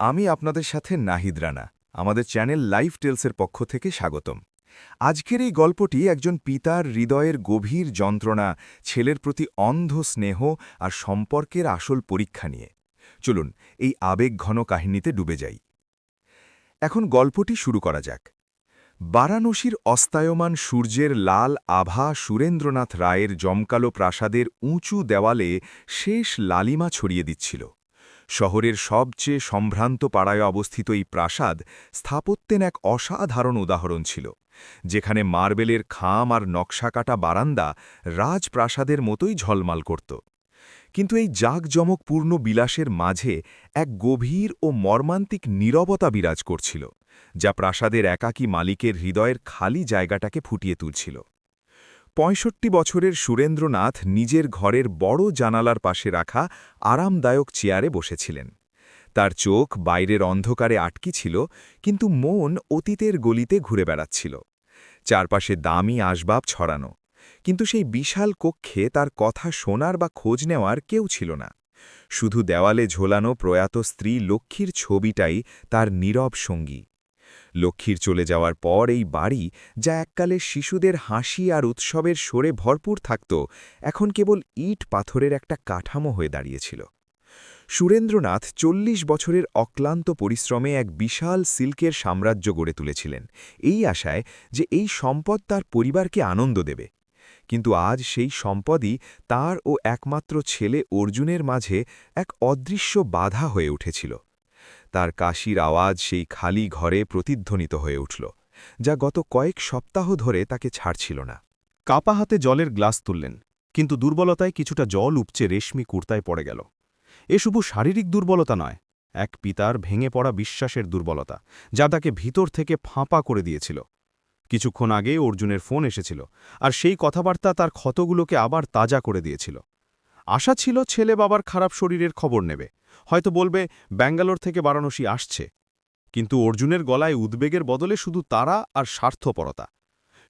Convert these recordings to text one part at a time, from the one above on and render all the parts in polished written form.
আমি আপনাদের সাথে নাহিদ রানা আমাদের চ্যানেল লাইফ টেলসের পক্ষ থেকে স্বাগতম। আজকের এই গল্পটি একজন পিতার হৃদয়ের গভীর যন্ত্রণা, ছেলের প্রতি অন্ধ স্নেহ আর সম্পর্কের আসল পরীক্ষা নিয়ে। চলুন এই আবেগঘন কাহিনীতে ডুবে যাই। এখন গল্পটি শুরু করা যাক। বারাণসীর অস্তায়মান সূর্যের লাল আভা সুরেন্দ্রনাথ রায়ের জমকালো প্রাসাদের উঁচু দেওয়ালে শেষ লালিমা ছড়িয়ে দিচ্ছিল। শহরের সবচেয়ে সম্ভ্রান্ত পাড়ায় অবস্থিত এই প্রাসাদ স্থাপত্যের এক অসাধারণ উদাহরণ ছিল, যেখানে মার্বেলের খাম আর নকশাকাটা বারান্দা রাজপ্রাসাদের মতোই ঝলমাল করত। কিন্তু এই জাঁকজমকপূর্ণ বিলাসের মাঝে এক গভীর ও মর্মান্তিক নীরবতা বিরাজ করছিল, যা প্রাসাদের একাকী মালিকের হৃদয়ের খালি জায়গাটাকে ফুটিয়ে তুলছিল। ৬৫ বছরের সুরেন্দ্রনাথ নিজের ঘরের বড় জানালার পাশে রাখা আরামদায়ক চেয়ারে বসেছিলেন। তার চোখ বাইরের অন্ধকারে আটকি ছিল, কিন্তু মন অতীতের গলিতে ঘুরে বেড়াচ্ছিল। চারপাশে দামি আসবাব ছড়ানো, কিন্তু সেই বিশাল কক্ষে তার কথা শোনার বা খোঁজ নেওয়ার কেউ ছিল না। শুধু দেওয়ালে ঝোলানো প্রয়াত স্ত্রী লক্ষ্মীর ছবিটাই তার নীরব সঙ্গী। লক্ষ্মীর চলে যাওয়ার পর এই বাড়ি, যা এককালে শিশুদের হাসি আর উৎসবের সরে ভরপুর থাকত, এখন কেবল ইট পাথরের একটা কাঠামো হয়ে দাঁড়িয়েছিল। সুরেন্দ্রনাথ ৪০ বছরের অক্লান্ত পরিশ্রমে এক বিশাল সিল্কের সাম্রাজ্য গড়ে তুলেছিলেন, এই আশায় যে এই সম্পদ তার পরিবারকে আনন্দ দেবে। কিন্তু আজ সেই সম্পদই তার ও একমাত্র ছেলে অর্জুনের মাঝে এক অদৃশ্য বাধা হয়ে উঠেছিল। তার কাশির আওয়াজ সেই খালি ঘরে প্রতিধ্বনিত হয়ে উঠল, যা গত কয়েক সপ্তাহ ধরে তাকে ছাড়ছিল না। কাপা হাতে জলের গ্লাস তুললেন, কিন্তু দুর্বলতায় কিছুটা জল উপচে রেশমি কুর্তায় পড়ে গেল। এ শুধু শারীরিক দুর্বলতা নয়, এক পিতার ভেঙে পড়া বিশ্বাসের দুর্বলতা, যা তাকে ভিতর থেকে ফাঁপা করে দিয়েছিল। কিছুক্ষণ আগে অর্জুনের ফোন এসেছিল, আর সেই কথাবার্তা তার ক্ষতগুলোকে আবার তাজা করে দিয়েছিল। আশা ছিল ছেলে বাবার খারাপ শরীরের খবর নেবে, হয়তো বলবে ব্যাঙ্গালোর থেকে বারাণসী আসছে। কিন্তু অর্জুনের গলায় উদ্বেগের বদলে শুধু তাড়া আর স্বার্থপরতা।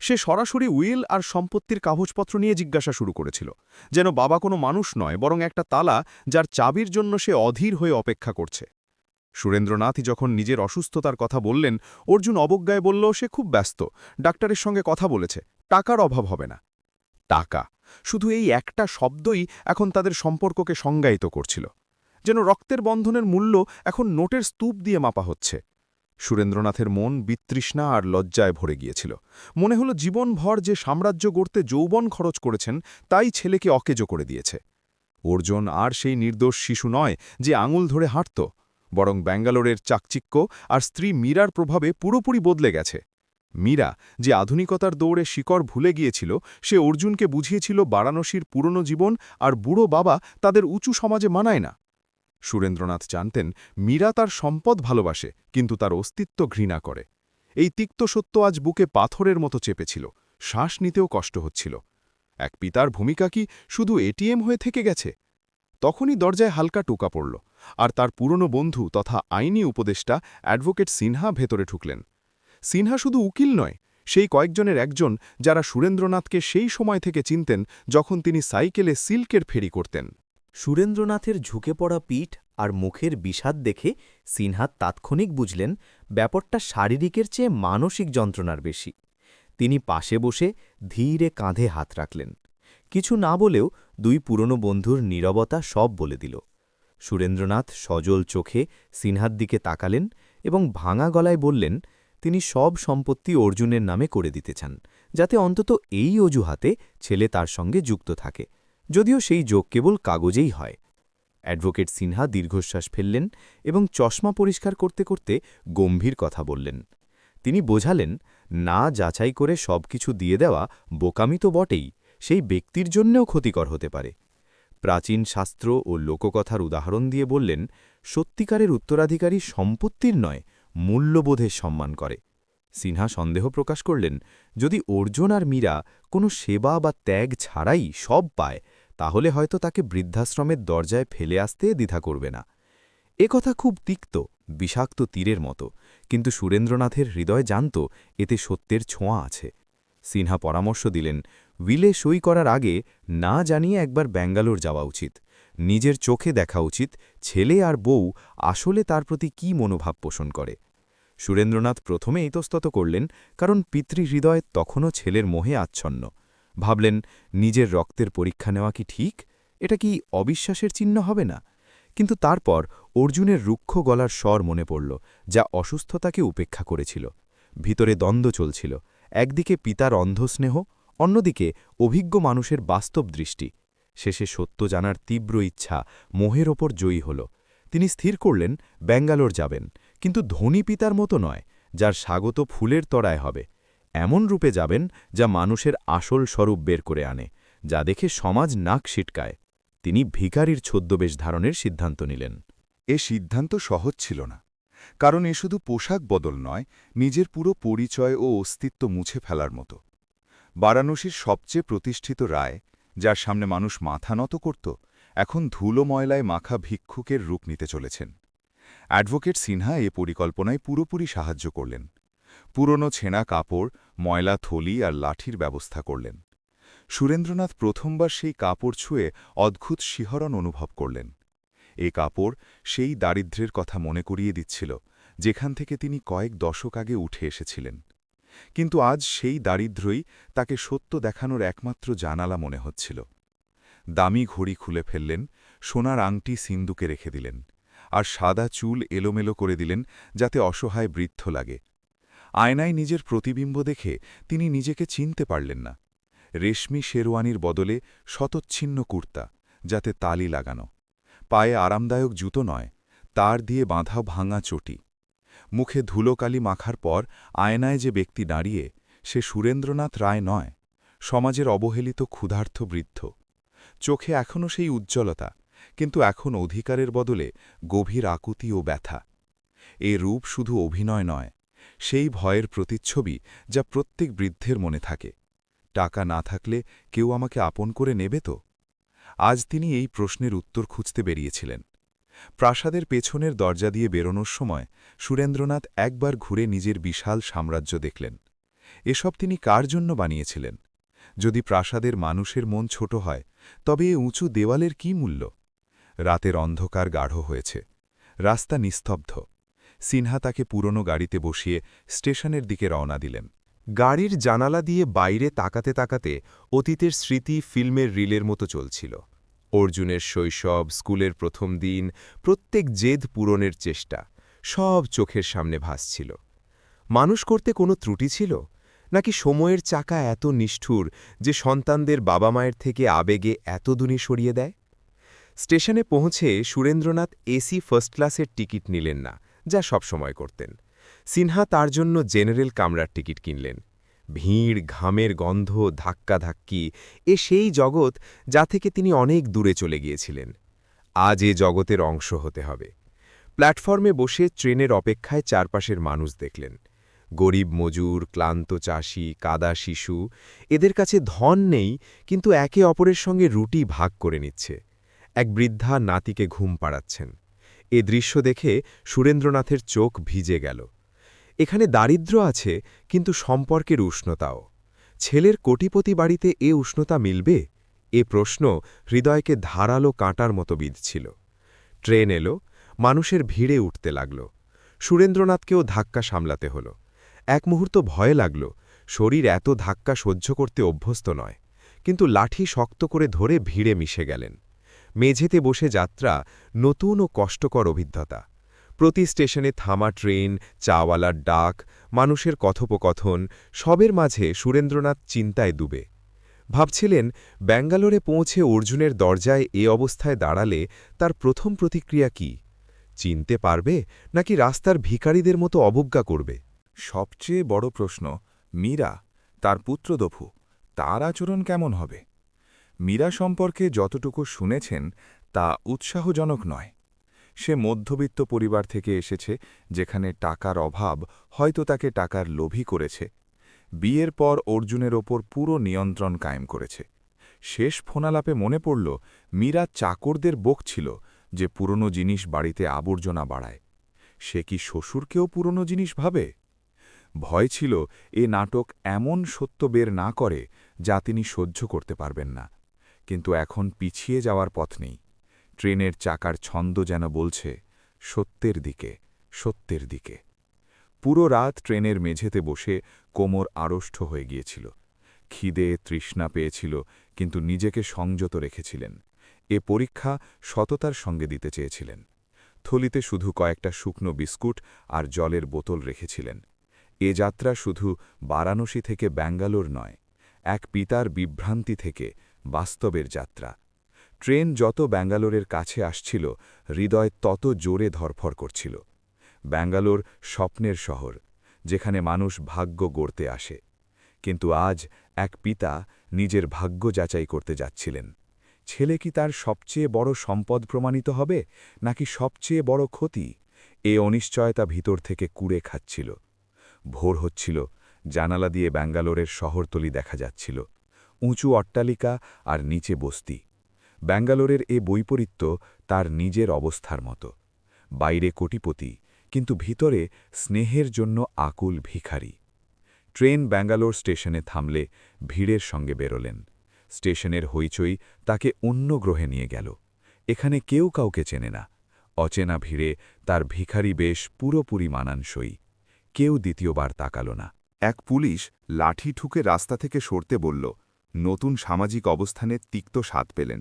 সে সরাসরি উইল আর সম্পত্তির কাগজপত্র নিয়ে জিজ্ঞাসা শুরু করেছিল, যেন বাবা কোনো মানুষ নয়, বরং একটা তালা যার চাবির জন্য সে অধীর হয়ে অপেক্ষা করছে। সুরেন্দ্রনাথই যখন নিজের অসুস্থতার কথা বললেন, অর্জুন অবজ্ঞায় বলল সে খুব ব্যস্ত, ডাক্তারের সঙ্গে কথা বলেছে, টাকার অভাব হবে না। টাকা, শুধু এই একটা শব্দই এখন তাদের সম্পর্ককে সংজ্ঞায়িত করছিল, যেন রক্তের বন্ধনের মূল্য এখন নোটের স্তূপ দিয়ে মাপা হচ্ছে। সুরেন্দ্রনাথের মন বিতৃষ্ণা আর লজ্জায় ভরে গিয়েছিল। মনে হলো জীবনভর যে সাম্রাজ্য গড়তে যৌবন খরচ করেছেন, তাই ছেলেকে অকেজো করে দিয়েছে। অর্জুন আর সেই নির্দোষ শিশু নয় যে আঙুল ধরে হাঁটত, বরং ব্যাঙ্গালোরের চাকচিক্য আর স্ত্রী মীরার প্রভাবে পুরোপুরি বদলে গেছে। মীরা, যে আধুনিকতার দৌড়ে শিকড় ভুলে গিয়েছিল, সে অর্জুনকে বুঝিয়েছিল বারাণসীর পুরনো জীবন আর বুড়ো বাবা তাদের উঁচু সমাজে মানায় না। সুরেন্দ্রনাথ জানতেন মীরা তার সম্পদ ভালোবাসে, কিন্তু তার অস্তিত্ব ঘৃণা করে। এই তিক্ত সত্য আজ বুকে পাথরের মতো চেপেছিল, শ্বাস নিতেও কষ্ট হচ্ছিল। এক পিতার ভূমিকা কি শুধু এটিএম হয়ে থেকে গেছে? তখনই দরজায় হালকা টোকা পড়ল, আর তার পুরনো বন্ধু তথা আইনি উপদেষ্টা অ্যাডভোকেট সিনহা ভেতরে ঢুকলেন। সিনহা শুধু উকিল নয়, সেই কয়েকজনের একজন যারা সুরেন্দ্রনাথকে সেই সময় থেকে চিনতেন যখন তিনি সাইকেলে সিল্কের ফেরি করতেন। সুরেন্দ্রনাথের ঝুঁকে পড়া পিঠ আর মুখের বিষাদ দেখে সিনহা তাৎক্ষণিক বুঝলেন ব্যাপারটা শারীরিকের চেয়ে মানসিক যন্ত্রণার বেশি। তিনি পাশে বসে ধীরে কাঁধে হাত রাখলেন। কিছু না বলেও দুই পুরনো বন্ধুর নীরবতা সব বলে দিল। সুরেন্দ্রনাথ সজল চোখে সিনহার দিকে তাকালেন এবং ভাঙা গলায় বললেন, তিনি সব সম্পত্তি অর্জুনের নামে করে দিতে চান, যাতে অন্তত এই অজুহাতে ছেলে তার সঙ্গে যুক্ত থাকে, যদিও সেই যোগ কেবল কাগজেই হয়। অ্যাডভোকেট সিনহা দীর্ঘশ্বাস ফেললেন এবং চশমা পরিষ্কার করতে করতে গম্ভীর কথা বললেন। তিনি বোঝালেন, না যাচাই করে সবকিছু দিয়ে দেওয়া বোকামি তো বটেই, সেই ব্যক্তির জন্যেও ক্ষতিকর হতে পারে। প্রাচীন শাস্ত্র ও লোককথার উদাহরণ দিয়ে বললেন, সত্যিকারের উত্তরাধিকারী সম্পত্তির নয়, মূল্যবোধের সম্মান করে। সিনহা সন্দেহ প্রকাশ করলেন, যদি অর্জুন আর মীরা কোনো সেবা বা ত্যাগ ছাড়াই সব পায়, তাহলে হয়তো তাকে বৃদ্ধাশ্রমের দরজায় ফেলে আসতে দ্বিধা করবে না। কথা খুব তিক্ত, বিষাক্ত তীরের মতো, কিন্তু সুরেন্দ্রনাথের হৃদয় জানত এতে সত্যের ছোঁয়া আছে। সিনহা পরামর্শ দিলেন, উইলে সই করার আগে না জানিয়ে একবার ব্যাঙ্গালোর যাওয়া উচিত। নিজের চোখে দেখা উচিত ছেলে আর বউ আসলে তার প্রতি কী মনোভাব পোষণ করে। সুরেন্দ্রনাথ প্রথমে ইতস্তত করলেন, কারণ পিতৃহৃদয় তখনও ছেলের মোহে আচ্ছন্ন। ভাবলেন, নিজের রক্তের পরীক্ষা নেওয়া কি ঠিক? এটা কি অবিশ্বাসের চিহ্ন হবে না? কিন্তু তারপর অর্জুনের রুক্ষ গলার স্বর মনে পড়ল, যা অসুস্থতাকে উপেক্ষা করেছিল। ভিতরে দ্বন্দ্ব চলছিল, একদিকে পিতার অন্ধস্নেহ, অন্যদিকে অভিজ্ঞ মানুষের বাস্তব দৃষ্টি। শেষে সত্য জানার তীব্র ইচ্ছা মোহের ওপর জয়ী হল। তিনি স্থির করলেন ব্যাঙ্গালোর যাবেন, কিন্তু ধনী পিতার মতো নয়, যার স্বাগত ফুলের তরায় হবে। এমন রূপে যাবেন যা মানুষের আসল স্বরূপ বের করে আনে, যা দেখে সমাজ নাক সিটকায়। তিনি ভিখারির ছদ্মবেশ ধারণের সিদ্ধান্ত নিলেন। এ সিদ্ধান্ত সহজ ছিল না, কারণ এ শুধু পোশাক বদল নয়, নিজের পুরো পরিচয় ও অস্তিত্ব মুছে ফেলার মতো। বারাণসীর সবচেয়ে প্রতিষ্ঠিত রায়, যার সামনে মানুষ মাথা নত করত, এখন ধুলো ময়লায় মাখা ভিক্ষুকের রূপ নিতে চলেছেন। অ্যাডভোকেট সিনহা এ পরিকল্পনায় পুরোপুরি সাহায্য করলেন। পুরনো ছেঁড়া কাপড়, ময়লা থলি আর লাঠির ব্যবস্থা করলেন। সুরেন্দ্রনাথ প্রথমবার সেই কাপড় ছুঁয়ে অদ্ভুত শিহরণ অনুভব করলেন। এ কাপড় সেই দারিদ্র্যের কথা মনে করিয়ে দিচ্ছিল, যেখান থেকে তিনি কয়েক দশক আগে উঠে এসেছিলেন। কিন্তু আজ সেই দারিদ্র্যই তাকে সত্য দেখানোর একমাত্র জানালা মনে হচ্ছিল। দামি ঘড়ি খুলে ফেললেন, সোনার আংটি সিন্দুকে রেখে দিলেন, আর সাদা চুল এলোমেলো করে দিলেন যাতে অসহায় বৃদ্ধ লাগে। আয়নায় নিজের প্রতিবিম্ব দেখে তিনি নিজেকে চিনতে পারলেন না। রেশমি শেরওয়ানির বদলে শতচ্ছিন্ন কুর্তা, যাতে তালি লাগানো, পায়ে আরামদায়ক জুতো নয়, তার দিয়ে বাঁধা ভাঙা চটি। মুখে ধুলোকালি মাখার পর আয়নায় যে ব্যক্তি দাঁড়িয়ে, সে সুরেন্দ্রনাথ রায় নয়, সমাজের অবহেলিত ক্ষুধার্থ বৃদ্ধ। চোখে এখনও সেই উজ্জ্বলতা, কিন্তু এখন অধিকারের বদলে গভীর আকুতি ও ব্যথা। এ রূপ শুধু অভিনয় নয়, সেই ভয়ের প্রতিচ্ছবি যা প্রত্যেক বৃদ্ধের মনে থাকে। টাকা না থাকলে কেউ আমাকে আপন করে নেবে তো? আজ তিনি এই প্রশ্নের উত্তর খুঁজতে বেরিয়েছিলেন। প্রাসাদের পেছনের দরজা দিয়ে বেরোনোর সময় সুরেন্দ্রনাথ একবার ঘুরে নিজের বিশাল সাম্রাজ্য দেখলেন। এসব তিনি কার জন্য বানিয়েছিলেন? যদি প্রাসাদের মানুষের মন ছোট হয়, তবে এ উঁচু দেওয়ালের কি মূল্য? রাতের অন্ধকার গাঢ় হয়েছে, রাস্তা নিস্তব্ধ। সিনহা তাকে পুরনো গাড়িতে বসিয়ে স্টেশনের দিকে রওনা দিলেন। গাড়ির জানালা দিয়ে বাইরে তাকাতে তাকাতে অতীতের স্মৃতি ফিল্মের রিলের মতো চলছিল। অর্জুনের শৈশব, স্কুলের প্রথম দিন, প্রত্যেক জেদ পূরণের চেষ্টা, সব চোখের সামনে ভাসছিল। মানুষ করতে কোনো ত্রুটি ছিল, নাকি সময়ের চাকা এত নিষ্ঠুর যে সন্তানদের বাবা মায়ের থেকে আবেগে এত দূরে সরিয়ে দেয়? স্টেশনে পৌঁছে সুরেন্দ্রনাথ এসি ফার্স্ট ক্লাসের টিকিট নিলেন না, যা সবসময় করতেন। সিনহা তার জন্য জেনারেল কামরার টিকিট কিনলেন। ভিড়, ঘামের গন্ধ, ধাক্কাধাক্কি, এ সেই জগৎ যা থেকে তিনি অনেক দূরে চলে গিয়েছিলেন। আজ এ জগতের অংশ হতে হবে। প্ল্যাটফর্মে বসে ট্রেনের অপেক্ষায় চারপাশের মানুষ দেখলেন। গরিব মজুর, ক্লান্ত চাষি, কাদা শিশু, এদের কাছে ধন নেই, কিন্তু একে অপরের সঙ্গে রুটি ভাগ করে নিচ্ছে। এক বৃদ্ধা নাতিকে ঘুম পাড়াচ্ছেন। এ দৃশ্য দেখে সুরেন্দ্রনাথের চোখ ভিজে গেল। এখানে দারিদ্র্য আছে, কিন্তু সম্পর্কের উষ্ণতাও। ছেলের কোটিপতি বাড়িতে এ উষ্ণতা মিলবে? এ প্রশ্ন হৃদয়কে ধারালো কাঁটার মতো বিঁধছিল। ট্রেন এলো, মানুষের ভিড়ে উঠতে লাগল। সুরেন্দ্রনাথকেও ধাক্কা সামলাতে হল। এক মুহূর্ত ভয় লাগল, শরীর এত ধাক্কা সহ্য করতে অভ্যস্ত নয়। কিন্তু লাঠি শক্ত করে ধরে ভিড়ে মিশে গেলেন। মেঝেতে বসে যাত্রা নতুন ও কষ্টকর অভিজ্ঞতা। প্রতি স্টেশনে থামা ট্রেন, চাওয়ালার ডাক, মানুষের কথোপকথন, সবের মাঝে সুরেন্দ্রনাথ চিন্তায় ডুবে। ভাবছিলেন, ব্যাঙ্গালোরে পৌঁছে অর্জুনের দরজায় এ অবস্থায় দাঁড়ালে তার প্রথম প্রতিক্রিয়া কি? চিনতে পারবে, নাকি রাস্তার ভিখারিদের মতো অবজ্ঞা করবে? সবচেয়ে বড় প্রশ্ন, মীরা, তার পুত্র দফু, তার আচরণ কেমন হবে? মীরা সম্পর্কে যতটুকু শুনেছেন তা উৎসাহজনক নয়। সে মধ্যবিত্ত পরিবার থেকে এসেছে, যেখানে টাকার অভাব হয়তো তাকে টাকার লোভী করেছে। বিয়ের পর অর্জুনের ওপর পুরো নিয়ন্ত্রণ কায়েম করেছে। শেষ ফোনালাপে মনে পড়ল, মীরা চাকরদের বকছিল যে পুরনো জিনিস বাড়িতে আবর্জনা বাড়ায়। সে কি শ্বশুরকেও পুরনো জিনিস ভাবে? ভয় ছিল এ নাটক এমন সত্য বের না করে যা তিনি সহ্য করতে পারবেন না। কিন্তু এখন পিছিয়ে যাওয়ার পথ নেই। ট্রেনের চাকার ছন্দ যেন বলছে, সত্যের দিকে, সত্যের দিকে। পুরো রাত ট্রেনের মেঝেতে বসে কোমর আড়ষ্ট হয়ে গিয়েছিল। খিদে তৃষ্ণা পেয়েছিল, কিন্তু নিজেকে সংযত রেখেছিলেন। এ পরীক্ষা সততার সঙ্গে দিতে চেয়েছিলেন। থলিতে শুধু কয়েকটা শুকনো বিস্কুট আর জলের বোতল রেখেছিলেন। এ যাত্রা শুধু বারাণসী থেকে ব্যাঙ্গালোর নয়, এক পিতার বিভ্রান্তি থেকে বাস্তবের যাত্রা। ট্রেন যত ব্যাঙ্গালোরের কাছে আসছিল, হৃদয় তত জোরে ধরফর করছিল। ব্যাঙ্গালোর স্বপ্নের শহর, যেখানে মানুষ ভাগ্য গড়তে আসে। কিন্তু আজ এক পিতা নিজের ভাগ্য যাচাই করতে যাচ্ছিলেন। ছেলে কি তার সবচেয়ে বড় সম্পদ প্রমাণিত হবে, নাকি সবচেয়ে বড় ক্ষতি? এ অনিশ্চয়তা ভিতর থেকে কুড়ে খাচ্ছিল। ভোর হচ্ছিল, জানালা দিয়ে ব্যাঙ্গালোরের শহরতলি দেখা যাচ্ছিল। উঁচু অট্টালিকা আর নিচে বস্তি। ব্যাঙ্গালোরের এ বৈপরীত্য তার নিজের অবস্থার মতো। বাইরে কোটিপতি, কিন্তু ভিতরে স্নেহের জন্য আকুল ভিখারি। ট্রেন ব্যাঙ্গালোর স্টেশনে থামলে ভিড়ের সঙ্গে বেরোলেন। স্টেশনের হইচই তাকে অন্য গ্রহে নিয়ে গেল। এখানে কেউ কাউকে চেনে না। অচেনা ভিড়ে তার ভিখারি বেশ পুরোপুরি মানানসই। কেউ দ্বিতীয়বার তাকাল না। এক পুলিশ লাঠি ঠুকে রাস্তা থেকে সরতে বলল। নতুন সামাজিক অবস্থানে তিক্ত স্বাদ পেলেন।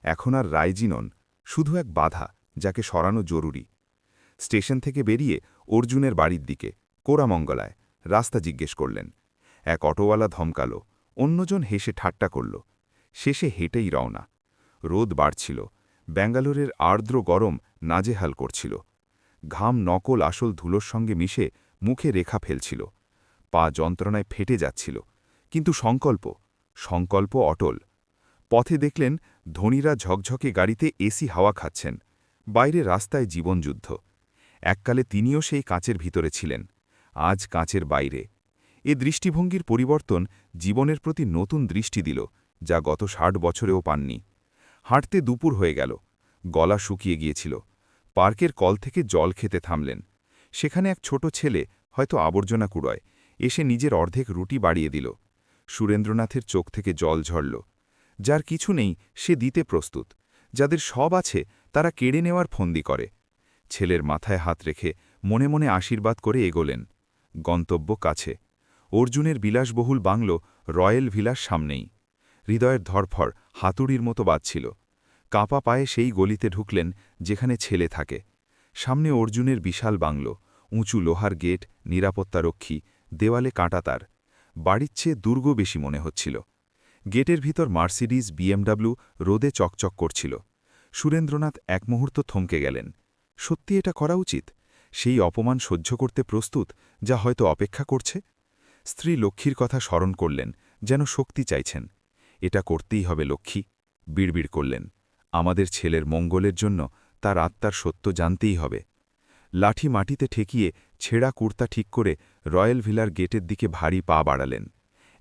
এখন আর রায়জি নন, শুধু এক বাধা, যাকে সরানো জরুরি। স্টেশন থেকে বেরিয়ে অর্জুনের বাড়ির দিকে, কোরামঙ্গলায়, রাস্তা জিজ্ঞেস করলেন। এক অটোওয়ালা ধমকাল, অন্যজন হেসে ঠাট্টা করল। শেষে হেঁটেই রওনা। রোদ বাড়ছিল, ব্যাঙ্গালোরের আর্দ্র গরম নাজেহাল করছিল। ঘাম নকল আসল ধুলোর সঙ্গে মিশে মুখে রেখা ফেলছিল। পা যন্ত্রণায় ফেটে যাচ্ছিল, কিন্তু সংকল্প অটল। পথে দেখলেন ধনীরা ঝকঝকে গাড়িতে এসি হাওয়া খাচ্ছেন। বাইরে রাস্তায় জীবনযুদ্ধ। এককালে তিনিও সেই কাঁচের ভিতরে ছিলেন, আজ কাঁচের বাইরে। এ দৃষ্টিভঙ্গির পরিবর্তন জীবনের প্রতি নতুন দৃষ্টি দিল, যা গত ৬০ বছরেও পাননি। হাঁটতে দুপুর হয়ে গেল, গলা শুকিয়ে গিয়েছিল। পার্কের কল থেকে জল খেতে থামলেন। সেখানে এক ছোট ছেলে, হয়তো আবর্জনা কুড়ায়, এসে নিজের অর্ধেক রুটি বাড়িয়ে দিল। সুরেন্দ্রনাথের চোখ থেকে জল ঝরল। যার কিছু নেই সে দিতে প্রস্তুত, যাদের সব আছে তারা কেড়ে নেওয়ার ফন্দি করে। ছেলের মাথায় হাত রেখে মনে মনে আশীর্বাদ করে এগোলেন। গন্তব্য কাছে। অর্জুনের বিলাসবহুল বাংলো রয়্যাল ভিলার সামনেই। হৃদয়ের ধরফর হাতুড়ির মতো বাজছিল। কাঁপা পায়ে সেই গলিতে ঢুকলেন যেখানে ছেলে থাকে। সামনে অর্জুনের বিশাল বাংলো, উঁচু লোহার গেট, নিরাপত্তারক্ষী, দেওয়ালে কাঁটাতার। বাড়ির চেয়ে দুর্গ বেশি মনে হচ্ছিল। গেটের ভিতর মার্সিডিজ, বিএমডাব্লিউ রোদে চকচক করছিল। সুরেন্দ্রনাথ এক মুহূর্ত থমকে গেলেন। সত্যি এটা করা উচিত? সেই অপমান সহ্য করতে প্রস্তুত, যা হয়তো অপেক্ষা করছে? স্ত্রী লক্ষ্মীর কথা স্মরণ করলেন, যেন শক্তি চাইছেন। এটা করতেই হবে লক্ষ্মী, বিড়বিড় করলেন। আমাদের ছেলের মঙ্গলের জন্য তার আত্মার সত্য জানতেই হবে। লাঠি মাটিতে ঠেকিয়ে ছেঁড়া কুর্তা ঠিক করে রয়্যাল ভিলার গেটের দিকে ভারী পা বাড়ালেন।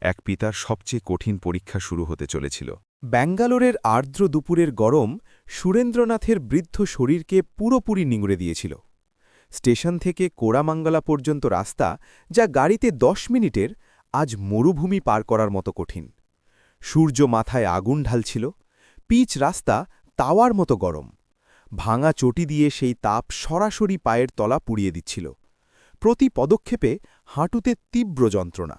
এক পিতার সবচেয়ে কঠিন পরীক্ষা শুরু হতে চলেছিল। ব্যাঙ্গালোরের আর্দ্র দুপুরের গরম সুরেন্দ্রনাথের বৃদ্ধ শরীরকে পুরোপুরি নিংড়ে দিয়েছিল। স্টেশন থেকে কোরামাঙ্গলা পর্যন্ত রাস্তা, যা গাড়িতে ১০ মিনিটের, আজ মরুভূমি পার করার মতো কঠিন। সূর্য মাথায় আগুন ঢালছিল, পিচ রাস্তা তাওয়ার মতো গরম। ভাঙা চটি দিয়ে সেই তাপ সরাসরি পায়ের তলা পুড়িয়ে দিচ্ছিল। প্রতি পদক্ষেপে হাঁটুতে তীব্র যন্ত্রণা,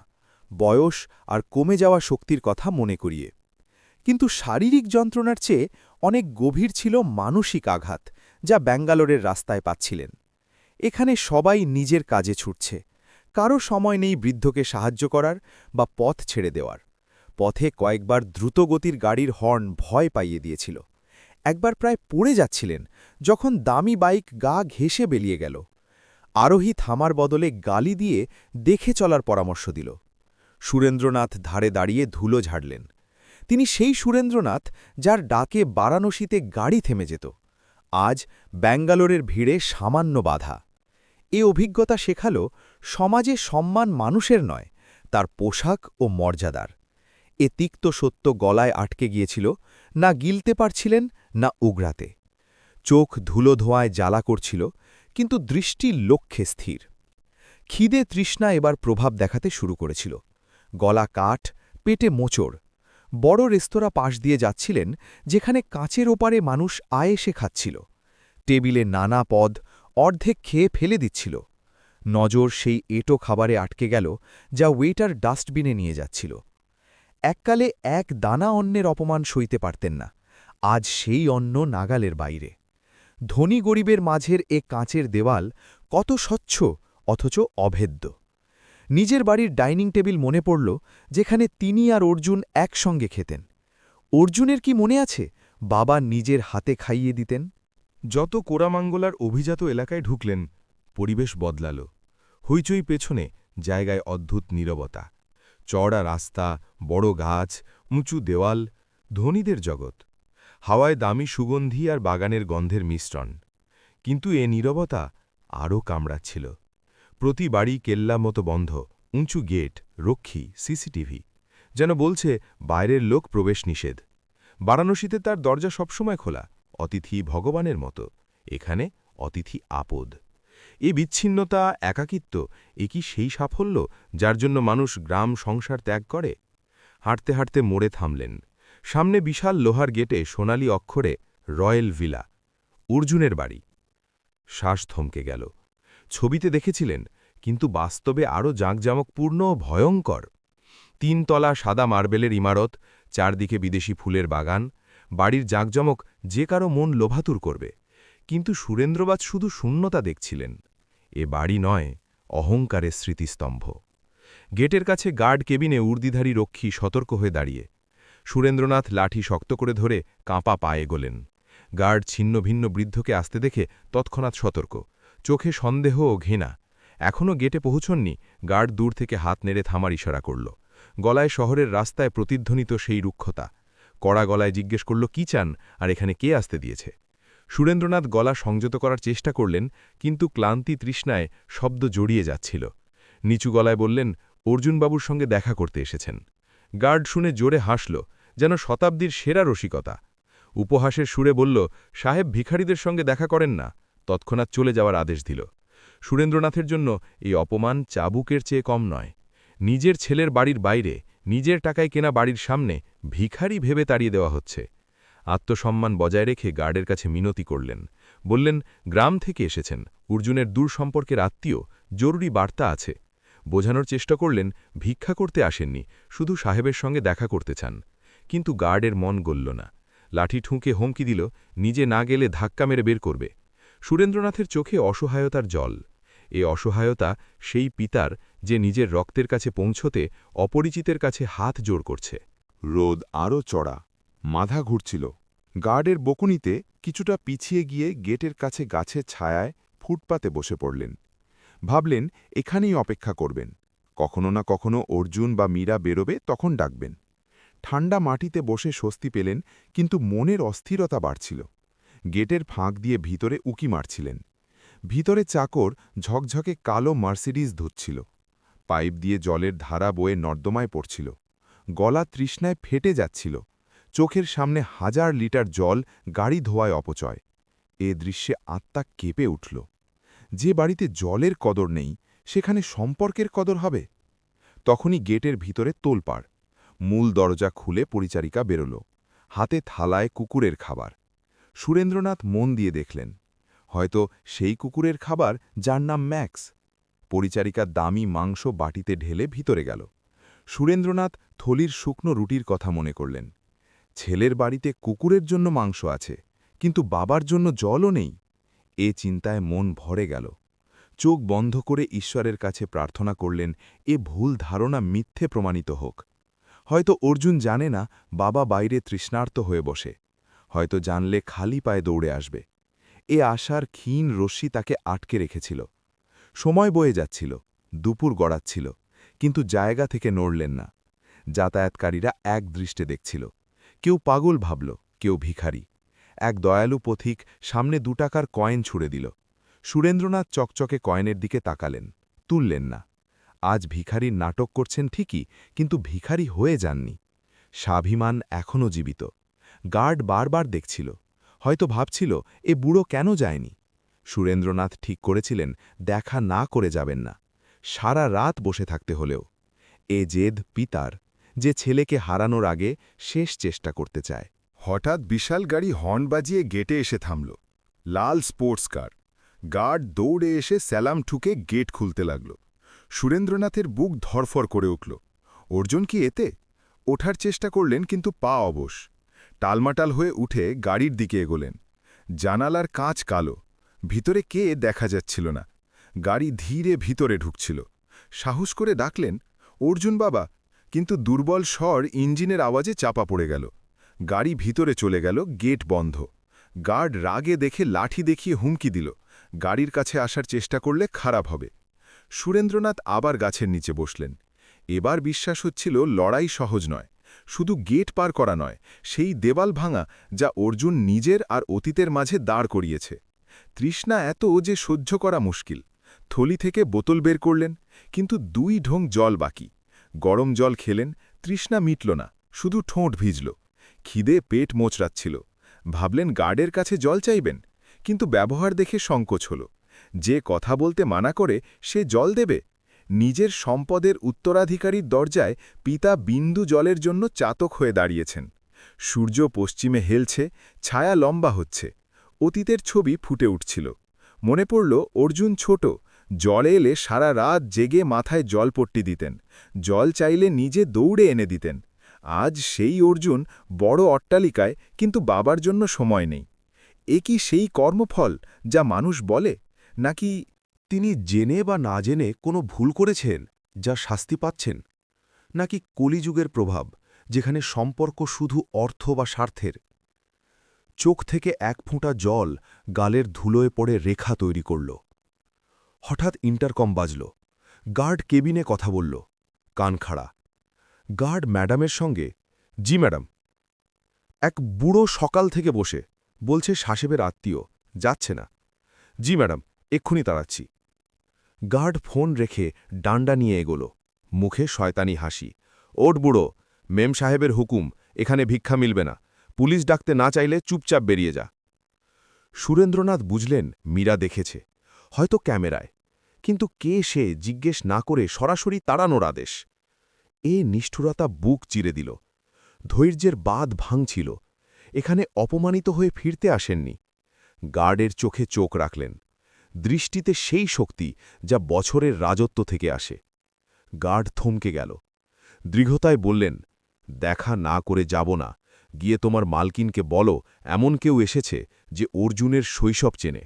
বয়স আর কমে যাওয়া শক্তির কথা মনে করিয়ে। কিন্তু শারীরিক যন্ত্রণার চেয়ে অনেক গভীর ছিল মানসিক আঘাত, যা ব্যাঙ্গালোরের রাস্তায় পাচ্ছিলেন। এখানে সবাই নিজের কাজে ছুটছে, কারো সময় নেই বৃদ্ধকে সাহায্য করার বা পথ ছেড়ে দেওয়ার। পথে কয়েকবার দ্রুতগতির গাড়ির হর্ন ভয় পাইয়ে দিয়েছিল। একবার প্রায় পড়ে যাচ্ছিলেন, যখন দামি বাইক গা ঘেঁষে বেরিয়ে গেল। আরোহী থামার বদলে গালি দিয়ে দেখে চলার পরামর্শ দিল। সুরেন্দ্রনাথ ধারে দাঁড়িয়ে ধুলো ঝাড়লেন। তিনি সেই সুরেন্দ্রনাথ, যার ডাকে বারাণসীতে গাড়ি থেমে যেত। আজ ব্যাঙ্গালোরের ভিড়ে সামান্য বাধা। এ অভিজ্ঞতা শেখাল, সমাজে সম্মান মানুষের নয়, তার পোশাক ও মর্যাদার। এ তিক্ত সত্য গলায় আটকে গিয়েছিল, না গিলতে পারছিলেন, না উগরাতে। চোখ ধুলো ধোঁয়ায় জ্বালা করছিল, কিন্তু দৃষ্টি লক্ষ্যে স্থির। খিদে তৃষ্ণা এবার প্রভাব দেখাতে শুরু করেছিল। গলা কাঠ, পেটে মোচড়। বড় রেস্তোরাঁ পাশ দিয়ে যাচ্ছিলেন, যেখানে কাঁচের ওপারে মানুষ আয়েসে খাচ্ছিল। টেবিলে নানা পদ অর্ধেক খেয়ে ফেলে দিচ্ছিল। নজর সেই এঁটো খাবারে আটকে গেল, যা ওয়েটার ডাস্টবিনে নিয়ে যাচ্ছিল। এককালে এক দানা অন্নের অপমান সইতে পারতেন না, আজ সেই অন্ন নাগালের বাইরে। ধনী গরিবের মাঝের এ কাঁচের দেওয়াল কত স্বচ্ছ অথচ অভেদ্য। নিজের বাড়ির ডাইনিং টেবিল মনে পড়ল, যেখানে তিনি আর অর্জুন একসঙ্গে খেতেন। অর্জুনের কি মনে আছে বাবা নিজের হাতে খাইয়ে দিতেন? যত কোরামাঙ্গলার অভিজাত এলাকায় ঢুকলেন, পরিবেশ বদলাল। হইচই পেছনে জায়গায় অদ্ভুত নীরবতা। চওড়া রাস্তা, বড় গাছ, উঁচু দেওয়াল, ধনীদের জগৎ। হাওয়ায় দামি সুগন্ধি আর বাগানের গন্ধের মিশ্রণ। কিন্তু এ নীরবতা আরও কামড়াচ্ছিল। প্রতি বাড়ি কেল্লা মতো বন্ধ, উঁচু গেট, রক্ষী, সিসিটিভি। যেন বলছে বাইরের লোক প্রবেশ নিষেধ। বারাণসীতে তার দরজা সবসময় খোলা, অতিথি ভগবানের মতো। এখানে অতিথি আপদ। এ বিচ্ছিন্নতা, একাকিত্ব, এ কি সেই সাফল্য যার জন্য মানুষ গ্রাম সংসার ত্যাগ করে? হাঁটতে হাঁটতে মোড়ে থামলেন। সামনে বিশাল লোহার গেটে সোনালি অক্ষরে রয়্যাল ভিলা, অর্জুনের বাড়ি। শ্বাস থমকে গেল। ছবিতে দেখেছিলেন, কিন্তু বাস্তবে আরও জাঁকজমকপূর্ণ ও ভয়ঙ্কর। ৩ তলা সাদা মার্বেলের ইমারত, চারদিকে বিদেশি ফুলের বাগান। বাড়ির জাঁকজমক যে কারো মন লোভাতুর করবে। কিন্তু সুরেন্দ্রবাজ শুধু শূন্যতা দেখছিলেন। এ বাড়ি নয়, অহংকারের স্মৃতিস্তম্ভ। গেটের কাছে গার্ড কেবিনে উর্দিধারী রক্ষী সতর্ক হয়ে দাঁড়িয়ে। সুরেন্দ্রনাথ লাঠি শক্ত করে ধরে কাঁপা পায়ে গোলেন। গার্ড ছিন্ন ভিন্ন বৃদ্ধকে আসতে দেখে তৎক্ষণাৎ সতর্ক, চোখে সন্দেহ ও ঘৃণা। এখনও গেটে পৌঁছননি, গার্ড দূর থেকে হাত নেড়ে থামার ইশারা করল। গলায় শহরের রাস্তায় প্রতিধ্বনিত সেই রুক্ষতা। কড়া গলায় জিজ্ঞেস করল, কি চান, আর এখানে কে আসতে দিয়েছে? সুরেন্দ্রনাথ গলা সংযত করার চেষ্টা করলেন, কিন্তু ক্লান্তি তৃষ্ণায় শব্দ জড়িয়ে যাচ্ছিল। নিচু গলায় বললেন, অর্জুনবাবুর সঙ্গে দেখা করতে এসেছেন। গার্ড শুনে জোরে হাসল, যেন শতাব্দীর সেরা রসিকতা। উপহাসের সুরে বলল, সাহেব ভিখারিদের সঙ্গে দেখা করেন না। তৎক্ষণাৎ চলে যাওয়ার আদেশ দিল। সুরেন্দ্রনাথের জন্য এই অপমান চাবুকের চেয়ে কম নয়। নিজের ছেলের বাড়ির বাইরে, নিজের টাকায় কেনা বাড়ির সামনে ভিখারি ভেবে তাড়িয়ে দেওয়া হচ্ছে। আত্মসম্মান বজায় রেখে গার্ডের কাছে মিনতি করলেন। বললেন, গ্রাম থেকে এসেছেন, অর্জুনের দূর সম্পর্কের আত্মীয়, জরুরি বার্তা আছে। বোঝানোর চেষ্টা করলেন, ভিক্ষা করতে আসেননি, শুধু সাহেবের সঙ্গে দেখা করতে চান। কিন্তু গার্ডের মন গলল না। লাঠি ঠুঁকে হুমকি দিল, নিজে না গেলে ধাক্কা মেরে বের করবে। সুরেন্দ্রনাথের চোখে অসহায়তার জল। এ অসহায়তা সেই পিতার, যে নিজের রক্তের কাছে পৌঁছতে অপরিচিতের কাছে হাত জোড় করছে। রোদ আরও চড়া, মাথা ঘুরছিল। গার্ডের বকুনিতে কিছুটা পিছিয়ে গিয়ে গেটের কাছে গাছের ছায়ায় ফুটপাতে বসে পড়লেন। ভাবলেন, এখানেই অপেক্ষা করবেন। কখনো না কখনো অর্জুন বা মীরা বেরোবে, তখন ডাকবেন। ঠান্ডা মাটিতে বসে স্বস্তি পেলেন, কিন্তু মনের অস্থিরতা বাড়ছিল। গেটের ফাঁক দিয়ে ভিতরে উকি মারছিলেন। ভিতরে চাকর ঝকঝকে কালো মার্সিডিজ ধুচ্ছিল। পাইপ দিয়ে জলের ধারা বয়ে নর্দমায় পড়ছিল। গলা তৃষ্ণায় ফেটে যাচ্ছিল। চোখের সামনে 1000 লিটার জল গাড়ি ধোয়ায় অপচয়। এ দৃশ্যে আত্মা কেঁপে উঠল। যে বাড়িতে জলের কদর নেই, সেখানে সম্পর্কের কদর হবে? তখনই গেটের ভিতরে তোলপাড়। মূল দরজা খুলে পরিচারিকা বেরোল, হাতে থালায় কুকুরের খাবার। সুরেন্দ্রনাথ মন দিয়ে দেখলেন, হয়তো সেই কুকুরের খাবার যার নাম ম্যাক্স। পরিচারিকা দামি মাংস বাটিতে ঢেলে ভিতরে গেল। সুরেন্দ্রনাথ থলির শুকনো রুটির কথা মনে করলেন। ছেলের বাড়িতে কুকুরের জন্য মাংস আছে, কিন্তু বাবার জন্য জলও নেই। এ চিন্তায় মন ভরে গেল। চোখ বন্ধ করে ঈশ্বরের কাছে প্রার্থনা করলেন, এ ভুল ধারণা মিথ্যে প্রমাণিত হোক। হয়তো অর্জুন জানে না বাবা বাইরে তৃষ্ণার্ত হয়ে বসে, হয়তো জানলে খালি পায়ে দৌড়ে আসবে। এ আশার ক্ষীণ রশ্মি তাকে আটকে রেখেছিল। সময় বয়ে যাচ্ছিল, দুপুর গড়াচ্ছিল, কিন্তু জায়গা থেকে নড়লেন না। যাতায়াতকারীরা এক দৃষ্টে দেখছিল। কেউ পাগল ভাবল, কেউ ভিখারি। এক দয়ালু পথিক সামনে 2 টাকার কয়েন ছুড়ে দিল। সুরেন্দ্রনাথ চকচকে কয়েনের দিকে তাকালেন, তুললেন না। আজ ভিখারির নাটক করছেন ঠিকই, কিন্তু ভিখারি হয়ে যাননি। স্বাভিমান এখনও জীবিত। গার্ড বারবার দেখছিল, হয়তো ভাবছিল, এ বুড়ো কেন যায়নি। সুরেন্দ্রনাথ ঠিক করেছিলেন, দেখা না করে যাবেন না, সারা রাত বসে থাকতে হলেও। এ জেদ পিতার, যে ছেলেকে হারানোর আগে শেষ চেষ্টা করতে চায়। হঠাৎ বিশাল গাড়ি হর্ন বাজিয়ে গেটে এসে থামল। লাল স্পোর্টস কার। গার্ড দৌড়ে এসে স্যালাম ঠুকে গেট খুলতে লাগল। সুরেন্দ্রনাথের বুক ধরফর করে উঠল। অর্জুন কি এতে? ওঠার চেষ্টা করলেন কিন্তু পা অবশ। টালমাটাল হয়ে উঠে গাড়ির দিকে এগোলেন। জানালার কাঁচ কালো, ভিতরে কে দেখা যাচ্ছিল না। গাড়ি ধীরে ভিতরে ঢুকছিল। সাহস করে ডাকলেন, অর্জুন বাবা, কিন্তু দুর্বল স্বর ইঞ্জিনের আওয়াজে চাপা পড়ে গেল। গাড়ি ভিতরে চলে গেল, গেট বন্ধ। গার্ড রাগে দেখে লাঠি দেখিয়ে হুমকি দিল, গাড়ির কাছে আসার চেষ্টা করলে খারাপ হবে। সুরেন্দ্রনাথ আবার গাছের নিচে বসলেন। এবার বিশ্বাস হচ্ছিল লড়াই সহজ নয়, শুধু গেট পার করা নয়, সেই দেওয়াল ভাঙা যা অর্জুন নিজের আর অতীতের মাঝে দাঁড় করিয়েছে। তৃষ্ণা এত যে সহ্য করা মুশকিল। থলি থেকে বোতল বের করলেন, কিন্তু 2 ঢোং জল বাকি। গরম জল খেলেন, তৃষ্ণা মিটল না, শুধু ঠোঁট ভিজল। খিদে পেট মোচড়াচ্ছিল। ভাবলেন গার্ডের কাছে জল চাইবেন, কিন্তু ব্যবহার দেখে সংকোচ হল। যে কথা বলতে মানা করে সে জল দেবে? নিজের সম্পদের উত্তরাধিকারীর দরজায় পিতা বিন্দু জলের জন্য চাতক হয়ে দাঁড়িয়েছেন। সূর্য পশ্চিমে হেলছে, ছায়া লম্বা হচ্ছে। অতীতের ছবি ফুটে উঠছিল। মনে পড়ল অর্জুন ছোট, জলে এলে সারা রাত জেগে মাথায় জলপট্টি দিতেন, জল চাইলে নিজে দৌড়ে এনে দিতেন। আজ সেই অর্জুন বড় অট্টালিকায়, কিন্তু বাবার জন্য সময় নেই। এ কি সেই কর্মফল যা মানুষ বলে, নাকি তিনি জেনে বা না জেনে কোনো ভুল করেছেন যা শাস্তি পাচ্ছেন? নাকি কলিযুগের প্রভাব, যেখানে সম্পর্ক শুধু অর্থ বা স্বার্থের? চোখ থেকে এক ফোঁটা জল গালের ধুলোয় পড়ে রেখা তৈরি করল। হঠাৎ ইন্টারকম বাজল। গার্ড কেবিনে কথা বলল, কান খাড়া। গার্ড ম্যাডামের সঙ্গে, জি ম্যাডাম। এক বুড়ো সকাল থেকে বসে, বলছে সাহেবের আত্মীয়, যাচ্ছে না। জি ম্যাডাম, এক্ষুনি তাড়াচ্ছি। গার্ড ফোন রেখে ডান্ডা নিয়ে এগোল, মুখে শয়তানি হাসি। ওঠ বুড়ো, মেম সাহেবের হুকুম, এখানে ভিক্ষা মিলবে না। পুলিশ ডাকতে না চাইলে চুপচাপ বেরিয়ে যা। সুরেন্দ্রনাথ বুঝলেন মীরা দেখেছে, হয়তো ক্যামেরায়, কিন্তু কে সে জিজ্ঞেস না করে সরাসরি তাড়ানোর আদেশ। এ নিষ্ঠুরতা বুক চিরে দিল। ধৈর্যের বাঁধ ভাঙছিল। এখানে অপমানিত হয়ে ফিরতে আসেননি। গার্ডের চোখে চোখ রাখলেন, দৃষ্টিতে সেই শক্তি যা বছরের রাজত্ব থেকে আসে। গার্ড থমকে গেল। দৃঢ়তায় বললেন, দেখা না করে যাব না, গিয়ে তোমার মালকিনকে বলো এমন কেউ এসেছে যে অর্জুনের শৈশব চেনে।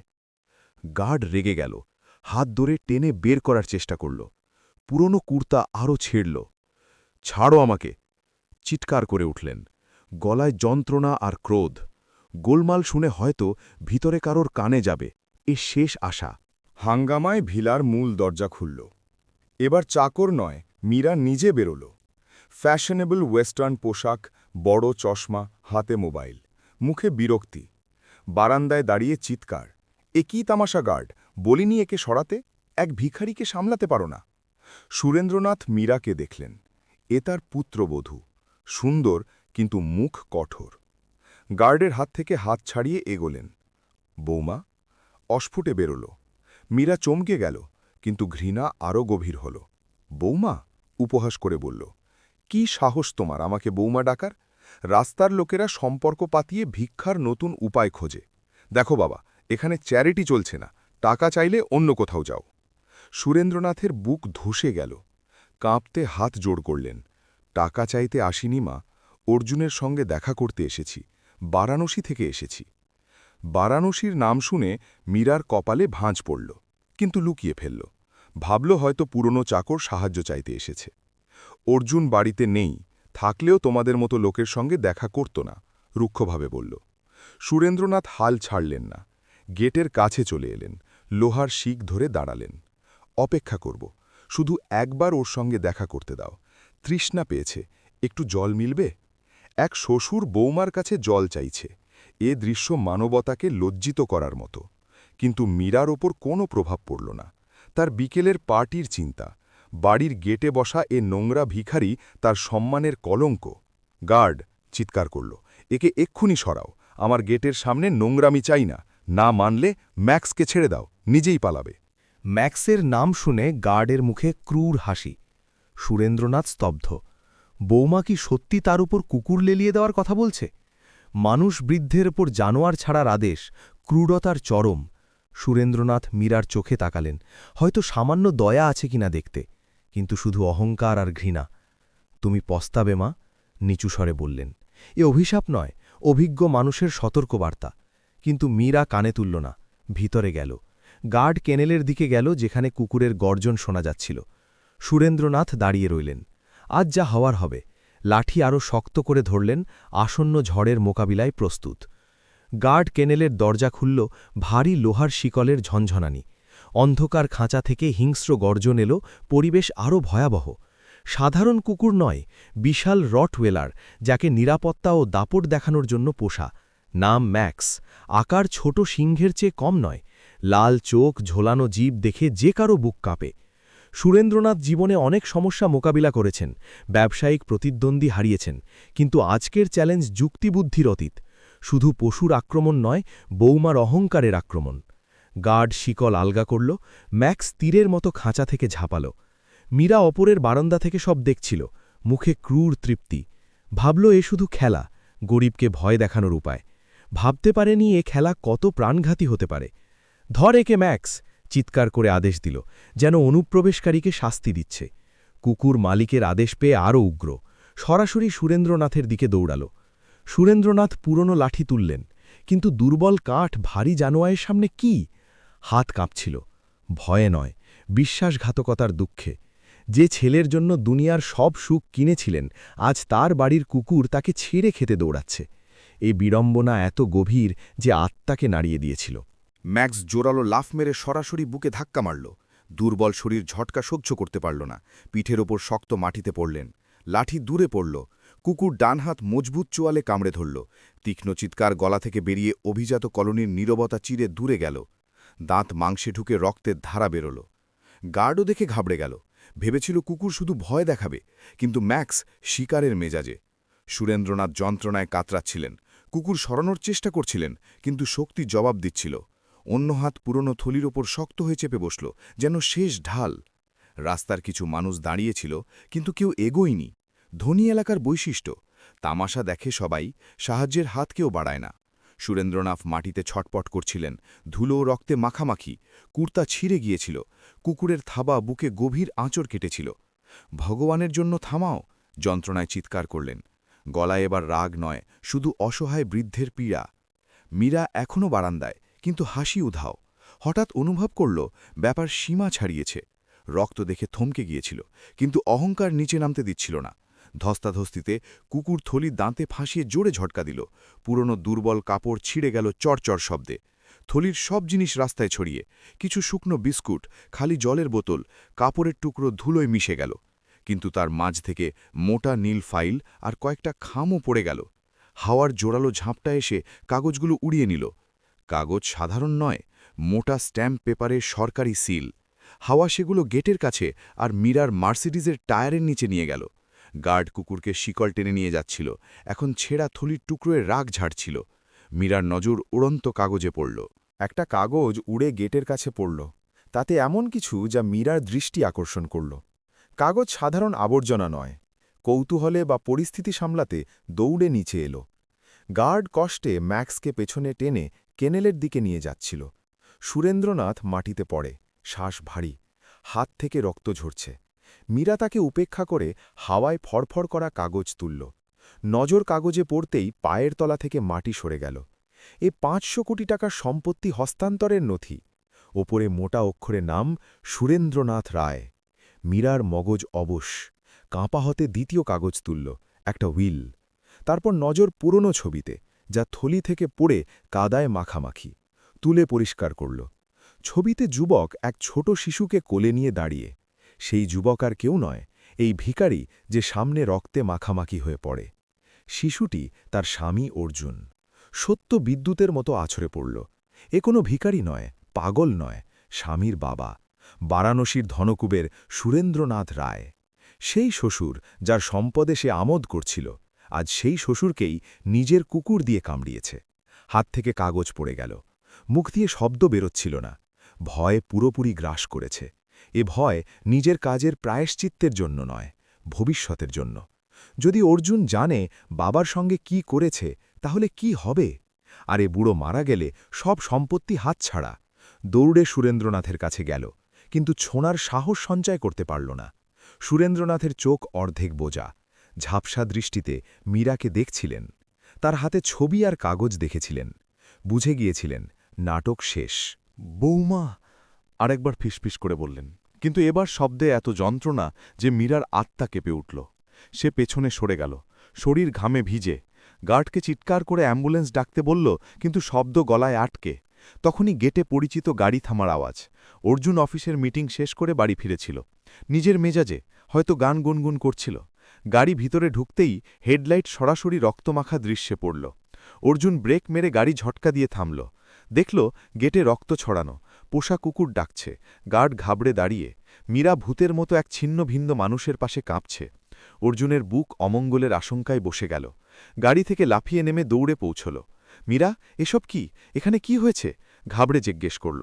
গার্ড রেগে গেল, হাত ধরে টেনে বের করার চেষ্টা করল। পুরনো কুর্তা আরও ছেড়ল। ছাড়ো আমাকে, চিৎকার করে উঠলেন। গলায় যন্ত্রণা আর ক্রোধ। গোলমাল শুনে হয়তো ভিতরে কারোর কানে যাবে, এ শেষ আশা। হাঙ্গামায় ভিলার মূল দরজা খুলল। এবার চাকর নয়, মীরা নিজে বেরোল। ফ্যাশনেবল ওয়েস্টার্ন পোশাক, বড় চশমা, হাতে মোবাইল, মুখে বিরক্তি। বারান্দায় দাঁড়িয়ে চিৎকার, এ কি তামাশা গার্ড, বলিনি একে সরাতে? এক ভিখারিকে সামলাতে পারো না? সুরেন্দ্রনাথ মীরাকে দেখলেন। এ তার পুত্রবধূ, সুন্দর কিন্তু মুখ কঠোর। গার্ডের হাত থেকে হাত ছাড়িয়ে এগোলেন। বৌমা? অস্ফুটে বেরোল। মীরা চমকে গেল, কিন্তু ঘৃণা আরও গভীর হল। বৌমা? উপহাস করে বলল, কি সাহস তোমার আমাকে বৌমা ডাকার? রাস্তার লোকেরা সম্পর্ক পাতিয়ে ভিক্ষার নতুন উপায় খোঁজে। দেখো বাবা, এখানে চ্যারিটি চলছে না, টাকা চাইলে অন্য কোথাও যাও। সুরেন্দ্রনাথের বুক ধসে গেল। কাঁপতে হাত জোড় করলেন, টাকা চাইতে আসিনি মা, অর্জুনের সঙ্গে দেখা করতে এসেছি, বারাণসী থেকে এসেছি। বারাণসীর নাম শুনে মীরার কপালে ভাঁজ পড়ল, কিন্তু লুকিয়ে ফেলল। ভাবল হয়তো পুরনো চাকর সাহায্য চাইতে এসেছে। অর্জুন বাড়িতে নেই, থাকলেও তোমাদের মতো লোকের সঙ্গে দেখা করত না, রুক্ষভাবে বলল। সুরেন্দ্রনাথ হাল ছাড়লেন না। গেটের কাছে চলে এলেন, লোহার শিক ধরে দাঁড়ালেন। অপেক্ষা করব, শুধু একবার ওর সঙ্গে দেখা করতে দাও, তৃষ্ণা পেয়েছে, একটু জল মিলবে? এক শ্বশুর বৌমার কাছে জল চাইছে। এ দৃশ্য মানবতাকে লজ্জিত করার মতো। কিন্তু মীরার ওপর কোনো প্রভাব পড়ল না। তার বিকেলের পার্টির চিন্তা, বাড়ির গেটে বসা এ নোংরা ভিখারি তার সম্মানের কলঙ্ক। গার্ড চিৎকার করল, একে এক্ষুনি সরাও, আমার গেটের সামনে নোংরামি চাই না, না মানলে ম্যাক্সকে ছেড়ে দাও, নিজেই পালাবে। ম্যাক্সের নাম শুনে গার্ডের মুখে ক্রূর হাসি। সুরেন্দ্রনাথ স্তব্ধ। বৌমা কি সত্যি তার উপর কুকুর লেলিয়ে দেওয়ার কথা বলছে? মানুষ বৃদ্ধের ওপর জানোয়ার ছাড়ার আদেশ, ক্রূরতার চরম। সুরেন্দ্রনাথ মীরার চোখে তাকালেন, হয়তো সামান্য দয়া আছে কিনা দেখতে, কিন্তু শুধু অহংকার আর ঘৃণা। তুমি পস্তাবে মা, নিচু স্বরে বললেন। এ অভিশাপ নয়, অভিজ্ঞ মানুষের সতর্কবার্তা। কিন্তু মীরা কানে তুলল না, ভিতরে গেল। গার্ড কেনেলের দিকে গেল, যেখানে কুকুরের গর্জন শোনা যাচ্ছিল। সুরেন্দ্রনাথ দাঁড়িয়ে রইলেন। আজ যা হওয়ার হবে। লাঠি আরও শক্ত করে ধরলেন, আসন্ন ঝড়ের মোকাবিলায় প্রস্তুত। গার্ড কেনেলের দরজা খুলল, ভারী লোহার শিকলের ঝনঝনানি। অন্ধকার খাঁচা থেকে হিংস্র গর্জন এলো, পরিবেশ আরও ভয়াবহ। সাধারণ কুকুর নয়, বিশাল রটওয়েলার, যাকে নিরাপত্তা ও দাপট দেখানোর জন্য পোষা। নাম ম্যাক্স, আকার ছোট সিংহের চেয়ে কম নয়। লাল চোখ, ঝোলানো জিভ দেখে যে কারো বুক কাঁপে। সুরেন্দ্রনাথ জীবনে অনেক সমস্যা মোকাবিলা করেছেন, ব্যবসায়িক প্রতিদ্বন্দ্বী হারিয়েছেন, কিন্তু আজকের চ্যালেঞ্জ যুক্তিবুদ্ধির অতীত। শুধু পশুর আক্রমণ নয়, বৌমার অহংকারের আক্রমণ। গার্ড শিকল আলগা করল, ম্যাক্স তীরের মতো খাঁচা থেকে ঝাঁপাল। মীরা অপরের বারান্দা থেকে সব দেখছিল, মুখে ক্রূর তৃপ্তি। ভাবল এ শুধু খেলা, গরিবকে ভয় দেখানোর উপায়। ভাবতে পারেনি এ খেলা কত প্রাণঘাতী হতে পারে। ধর একে ম্যাক্স, চিৎকার করে আদেশ দিল, যেন অনুপ্রবেশকারীকে শাস্তি দিচ্ছে। কুকুর মালিকের আদেশ পেয়ে আরও উগ্র, সরাসরি সুরেন্দ্রনাথের দিকে দৌড়াল। সুরেন্দ্রনাথ পুরনো লাঠি তুললেন, কিন্তু দুর্বল কাঠ ভারী জানোয়ারের সামনে কি? হাত কাঁপছিল, ভয়ে নয়, বিশ্বাসঘাতকতার দুঃখে। যে ছেলের জন্য দুনিয়ার সব সুখ কিনেছিলেন, আজ তার বাড়ির কুকুর তাকে ছেড়ে খেতে দৌড়াচ্ছে। এই বিড়ম্বনা এত গভীর যে আত্মাকে নাড়িয়ে দিয়েছিল। ম্যাক্স জোরালো লাফ মেরে সরাসরি বুকে ধাক্কা মারল। দুর্বল শরীর ঝটকা সহ্য করতে পারল না, পিঠের ওপর শক্ত মাটিতে পড়লেন। লাঠি দূরে পড়ল। কুকুর ডান হাত মজবুত চোয়ালে কামড়ে ধরল। তীক্ষ্ণ চিৎকার গলা থেকে বেরিয়ে অভিজাত কলোনির নীরবতা চিরে দূরে গেল। দাঁত মাংসে ঢুকে রক্তের ধারা বেরোল। গার্ডও দেখে ঘাবড়ে গেল, ভেবেছিল কুকুর শুধু ভয় দেখাবে, কিন্তু ম্যাক্স শিকারের মেজাজে। সুরেন্দ্রনাথ যন্ত্রণায় কাতরাচ্ছিলেন। কুকুর সরানোর চেষ্টা করছিলেন, কিন্তু শক্তি জবাব দিচ্ছিল। অন্য হাত পুরনো থলির ওপর শক্ত হয়ে চেপে বসল, যেন শেষ ঢাল। রাস্তার কিছু মানুষ দাঁড়িয়েছিল, কিন্তু কেউ এগোয়নি। ধনী এলাকার বৈশিষ্ট্য, তামাশা দেখে সবাই, সাহায্যের হাত কেউ বাড়ায় না। সুরেন্দ্রনাথ মাটিতে ছটপট করছিলেন, ধুলো রক্তে মাখামাখি। কুর্তা ছিঁড়ে গিয়েছিল, কুকুরের থাবা বুকে গভীর আঁচড় কেটেছিল। ভগবানের জন্য থামাও, যন্ত্রণায় চিৎকার করলেন। গলায় এবার রাগ নয়, শুধু অসহায় বৃদ্ধের পীড়া। মীরা এখনও বারান্দায়, কিন্তু হাসি উধাও। হঠাৎ অনুভব করল ব্যাপার সীমা ছাড়িয়েছে। রক্ত দেখে থমকে গিয়েছিল, কিন্তু অহংকার নিচে নামতে দিচ্ছিল না। ধস্তাধস্তিতে কুকুর থলি দাঁতে ফাঁসিয়ে জোরে ঝটকা দিল। পুরনো দুর্বল কাপড় ছিঁড়ে গেল চড়চড় শব্দে। থলির সব জিনিস রাস্তায় ছড়িয়ে, কিছু শুকনো বিস্কুট, খালি জলের বোতল, কাপড়ের টুকরো ধুলোয় মিশে গেল। কিন্তু তার মাঝ থেকে মোটা নীল ফাইল আর কয়েকটা খামও পড়ে গেল। হাওয়ার জোরালো ঝাঁপটা এসে কাগজগুলো উড়িয়ে নিল। কাগজ সাধারণ নয়, মোটা স্ট্যাম্প পেপারের সরকারি সিল। হাওয়া সেগুলো গেটের কাছে আর মীরার মার্সিডিজের টায়ারের নিচে নিয়ে গেল। গার্ড কুকুরকে শিকল টেনে নিয়ে যাচ্ছিল, এখন ছেঁড়া থলির টুকরোয় রাগ ঝাড়ছিল। মীরার নজর উড়ন্ত কাগজে পড়ল। একটা কাগজ উড়ে গেটের কাছে পড়ল, তাতে এমন কিছু যা মীরার দৃষ্টি আকর্ষণ করল। কাগজ সাধারণ আবর্জনা নয়, কৌতূহলে বা পরিস্থিতি সামলাতে দৌড়ে নিচে এলো। গার্ড কষ্টে ম্যাক্সকে পেছনে টেনে কেনেলের দিকে নিয়ে যাচ্ছিল। সুরেন্দ্রনাথ মাটিতে পড়ে, শ্বাস ভারী, হাত থেকে রক্ত ঝরছে। মীরা তাকে উপেক্ষা করে হাওয়ায় ফড়ফড় করা কাগজ তুলল। নজর কাগজে পড়তেই পায়ের তলা থেকে মাটি সরে গেল। এ ৫০০ কোটি টাকার সম্পত্তি হস্তান্তরের নথি। ওপরে মোটা অক্ষরে নাম সুরেন্দ্রনাথ রায়। মীরার মগজ অবশ, কাঁপা হতে দ্বিতীয় কাগজ তুলল, একটা হুইল। তারপর নজর পুরনো ছবিতে, যা থলি থেকে পড়ে কাদায় মাখামাখি। তুলে পরিষ্কার করল। ছবিতে যুবক এক ছোট শিশুকে কোলে নিয়ে দাঁড়িয়ে। সেই যুবক আর কেউ নয়, এই ভিখারি যে সামনে রক্তে মাখামাখি হয়ে পড়ে। শিশুটি তার স্বামী অর্জুন। সত্য বিদ্যুতের মতো আছড়ে পড়ল। এ কোনো ভিখারি নয়, পাগল নয়, স্বামীর বাবা, বারাণসীর ধনকুবের সুরেন্দ্রনাথ রায়। সেই শ্বশুর যার সম্পদে সে আমোদ করছিল, আজ সেই শ্বশুরকেই নিজের কুকুর দিয়ে কামড়িয়েছে। হাত থেকে কাগজ পড়ে গেল, মুখ দিয়ে শব্দ বেরোচ্ছিল না। ভয় পুরোপুরি গ্রাস করেছে। এ ভয় নিজের কাজের প্রায়শ্চিত্তের জন্য নয়, ভবিষ্যতের জন্য। যদি অর্জুন জানে বাবার সঙ্গে কি করেছে তাহলে কি হবে? আর এ বুড়ো মারা গেলে সব সম্পত্তি হাতছাড়া। দৌড়ে সুরেন্দ্রনাথের কাছে গেল, কিন্তু ছোঁড়ার সাহস সঞ্চয় করতে পারল না। সুরেন্দ্রনাথের চোখ অর্ধেক বোজা, ঝাপসা দৃষ্টিতে মীরাকে দেখছিলেন। তার হাতে ছবি আর কাগজ দেখেছিলেন। বুঝে গিয়েছিলেন নাটক শেষ। বৌমা, আরেকবার ফিসফিস করে বললেন, কিন্তু এবার শব্দে এত যন্ত্রণা যে মীরার আত্মা কেঁপে উঠল। সে পেছনে সরে গেল, শরীর ঘামে ভিজে। গার্ডকে চিৎকার করে অ্যাম্বুলেন্স ডাকতে বলল, কিন্তু শব্দ গলায় আটকে। তখনই গেটে পরিচিত গাড়ি থামার আওয়াজ। অর্জুন অফিসের মিটিং শেষ করে বাড়ি ফিরেছিল। নিজের মেজাজে, হয়তো গান গুনগুন করছিল। গাড়ি ভিতরে ঢুকতেই হেডলাইট সরাসরি রক্তমাখা দৃশ্যে পড়ল। অর্জুন ব্রেক মেরে গাড়ি ঝটকা দিয়ে থামল। দেখল গেটে রক্ত ছড়ানো, পোষা কুকুর ডাকছে, গার্ড ঘাবড়ে দাঁড়িয়ে। মীরা ভূতের মতো এক ছিন্ন ভিন্ন মানুষের পাশে কাঁপছে। অর্জুনের বুক অমঙ্গলের আশঙ্কায় বসে গেল। গাড়ি থেকে লাফিয়ে নেমে দৌড়ে পৌঁছল। মীরা, এসব কি? এখানে কি হয়েছে? ঘাবড়ে জিজ্ঞেস করল।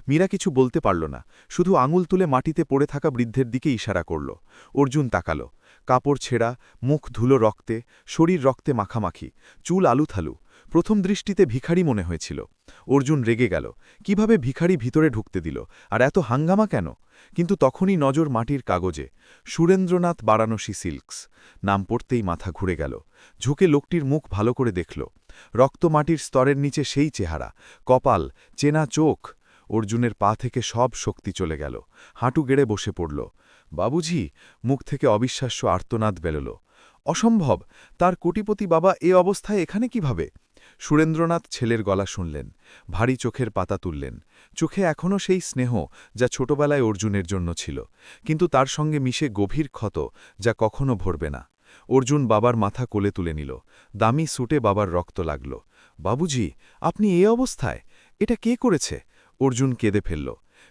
মীরা কিছু বলতে পারল না, শুধু আঙুল তুলে মাটিতে পড়ে থাকা বৃদ্ধের দিকে ইশারা করল। অর্জুন তাকাল। কাপড় ছেঁড়া, মুখ ধুলো রক্তে, শরীর রক্তে মাখামাখি, চুল আলুথালু। প্রথম দৃষ্টিতে ভিখারি মনে হয়েছিল। অর্জুন রেগে গেল। কিভাবে ভিখারি ভিতরে ঢুকতে দিল, আর এত হাঙ্গামা কেন? কিন্তু তখনই নজর মাটির কাগজে, সুরেন্দ্রনাথ বারাণসী সিল্কস নাম পড়তেই মাথা ঘুরে গেল। ঝুঁকে লোকটির মুখ ভালো করে দেখল। রক্ত মাটির স্তরের নিচে সেই চেহারা, কপাল, চেনা চোখ। অর্জুনের পা থেকে সব শক্তি চলে গেল। হাঁটু গেড়ে বসে পড়ল। বাবুজি! মুখ থেকে অবিশ্বাস্য আর্তনাদ বেরোল। অসম্ভব! তার কোটিপতি বাবা এ অবস্থায় এখানে কিভাবে? সুরেন্দ্রনাথ ছেলের গলা শুনলেন, ভারী চোখের পাতা তুললেন। চোখে এখনও সেই স্নেহ যা ছোটবেলায় অর্জুনের জন্য ছিল, কিন্তু তার সঙ্গে মিশে গভীর ক্ষত যা কখনো ভরবে না। অর্জুন বাবার মাথা কোলে তুলে নিল। দামি স্যুটে বাবার রক্ত লাগল। বাবুজি, আপনি এ অবস্থায়? এটা কে করেছে? অর্জুন কেঁদে ফেলল।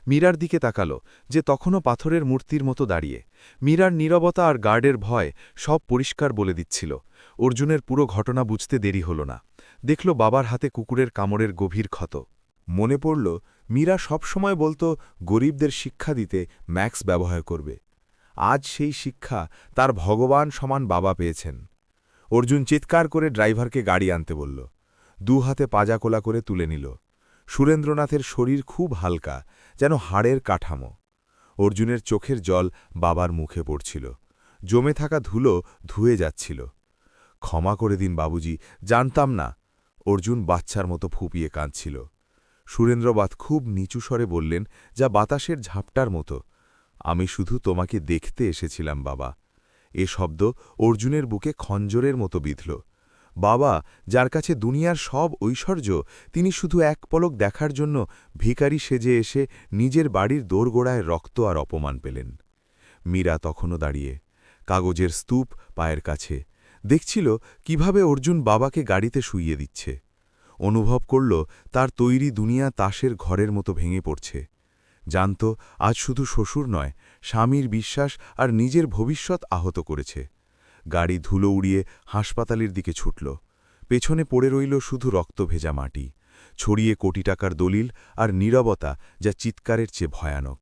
মীরার দিকে তাকাল, যে তখনও পাথরের মূর্তির মতো দাঁড়িয়ে। মীরার নীরবতা আর গার্ডের ভয় সব পরিষ্কার বলে দিচ্ছিল। অর্জুনের পুরো ঘটনা বুঝতে দেরি হল না। দেখল বাবার হাতে কুকুরের কামড়ের গভীর ক্ষত। মনে পড়ল মীরা সবসময় বলতো গরিবদের শিক্ষা দিতে ম্যাক্স ব্যবহার করবে। আজ সেই শিক্ষা তার ভগবান সমান বাবা পেয়েছেন। অর্জুন চিৎকার করে ড্রাইভারকে গাড়ি আনতে বলল। দু হাতে পাজা কোলা করে তুলে নিল। সুরেন্দ্রনাথের শরীর খুব হালকা, যেন হাড়ের কাঠামো। অর্জুনের চোখের জল বাবার মুখে পড়ছিল। জমে থাকা ধুলো ধুয়ে যাচ্ছিল। ক্ষমা করে দিন বাবুজি, জানতাম না। অর্জুন বাচ্চার মতো ফুপিয়ে কাঁদছিল। সুরেন্দ্রবাদ খুব নিচু স্বরে বললেন, যা বাতাসের ঝাপটার মতো, আমি শুধু তোমাকে দেখতে এসেছিলাম বাবা। এ শব্দ অর্জুনের বুকে খঞ্জরের মতো বিঁধল। বাবা, যার কাছে দুনিয়ার সব ঐশ্বর্য, তিনি শুধু এক পলক দেখার জন্য ভিখারি সেজে এসে নিজের বাড়ির দোরগোড়ায় রক্ত আর অপমান পেলেন। মীরা তখনও দাঁড়িয়ে, কাগজের স্তূপ পায়ের কাছে, দেখছিল কিভাবে অর্জুন বাবাকে গাড়িতে শুইয়ে দিচ্ছে। অনুভব করল তার তৈরি দুনিয়া তাসের ঘরের মতো ভেঙে পড়ছে। জানত আজ শুধু শ্বশুর নয়, স্বামীর বিশ্বাস আর নিজের ভবিষ্যৎ আহত করেছে। গাড়ি ধুলো উড়িয়ে হাসপাতালের দিকে ছুটল। পেছনে পড়ে রইল শুধু রক্ত ভেজা মাটি, ছড়িয়ে কোটি টাকার দলিল আর নীরবতা যা চিৎকারের চেয়ে ভয়ানক।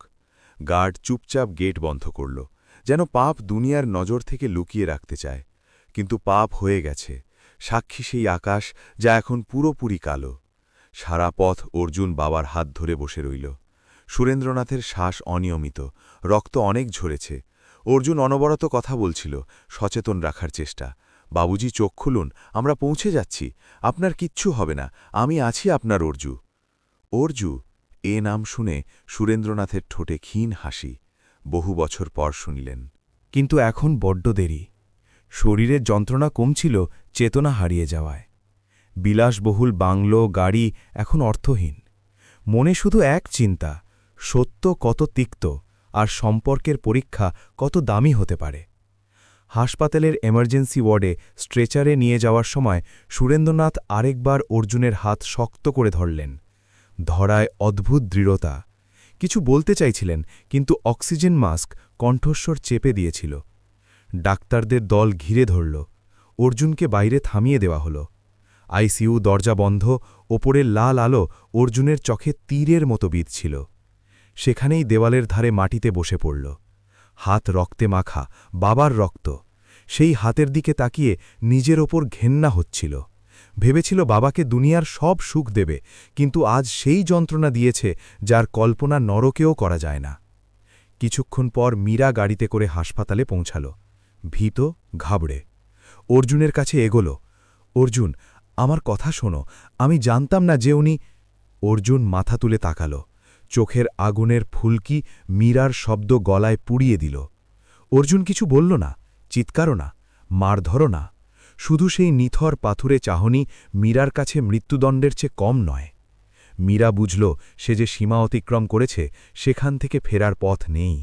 গার্ড চুপচাপ গেট বন্ধ করল, যেন পাপ দুনিয়ার নজর থেকে লুকিয়ে রাখতে চায়। কিন্তু পাপ হয়ে গেছে, সাক্ষী সেই আকাশ যা এখন পুরোপুরি কালো। সারা পথ অর্জুন বাবার হাত ধরে বসে রইল। সুরেন্দ্রনাথের শ্বাস অনিয়মিত, রক্ত অনেক ঝরেছে। অর্জুন অনবরত কথা বলছিল, সচেতন রাখার চেষ্টা। বাবুজি, চোখ খুলুন, আমরা পৌঁছে যাচ্ছি, আপনার কিচ্ছু হবে না, আমি আছি আপনার অর্জু। অর্জু, এ নাম শুনে সুরেন্দ্রনাথের ঠোঁটে ক্ষীণ হাসি। বহু বছর পর শুনিলেন। কিন্তু এখন বড্ড দেরি। শরীরের যন্ত্রণা কমছিল চেতনা হারিয়ে যাওয়ায়। বিলাসবহুল বাংলো, গাড়ি এখন অর্থহীন। মনে শুধু এক চিন্তা, সত্য কত তিক্ত আর সম্পর্কের পরীক্ষা কত দামি হতে পারে। হাসপাতালের এমার্জেন্সি ওয়ার্ডে স্ট্রেচারে নিয়ে যাওয়ার সময় সুরেন্দ্রনাথ আরেকবার অর্জুনের হাত শক্ত করে ধরলেন। ধরায় অদ্ভুত দৃঢ়তা। কিছু বলতে চাইছিলেন, কিন্তু অক্সিজেন মাস্ক কণ্ঠস্বর চেপে দিয়েছিল। ডাক্তারদের দল ঘিরে ধরল। অর্জুনকে বাইরে থামিয়ে দেওয়া হল। আইসিইউ দরজা বন্ধ, ওপরের লাল আলো অর্জুনের চোখে তীরের মতো বিঁধছিল। সেখানেই দেওয়ালের ধারে মাটিতে বসে পড়ল। হাত রক্তে মাখা, বাবার রক্ত। সেই হাতের দিকে তাকিয়ে নিজের ওপর ঘেন্না হচ্ছিল। ভেবেছিল বাবাকে দুনিয়ার সব সুখ দেবে, কিন্তু আজ সেই যন্ত্রণা দিয়েছে যার কল্পনা নরকেও করা যায় না। কিছুক্ষণ পর মীরা গাড়িতে করে হাসপাতালে পৌঁছাল, ভীত, ঘাবড়ে। অর্জুনের কাছে এগোল। অর্জুন, আমার কথা শোনো, আমি জানতাম না যে উনি। অর্জুন মাথা তুলে তাকাল। চোখের আগুনের ফুলকি মীরার শব্দ গলায় পুড়িয়ে দিল। অর্জুন কিছু বলল না, চিৎকারও না, মারধরও না, শুধু সেই নিথর পাথুরে চাহনি মীরার কাছে মৃত্যুদণ্ডের চেয়ে কম নয়। মীরা বুঝল সে যে সীমা অতিক্রম করেছে সেখান থেকে ফেরার পথ নেই।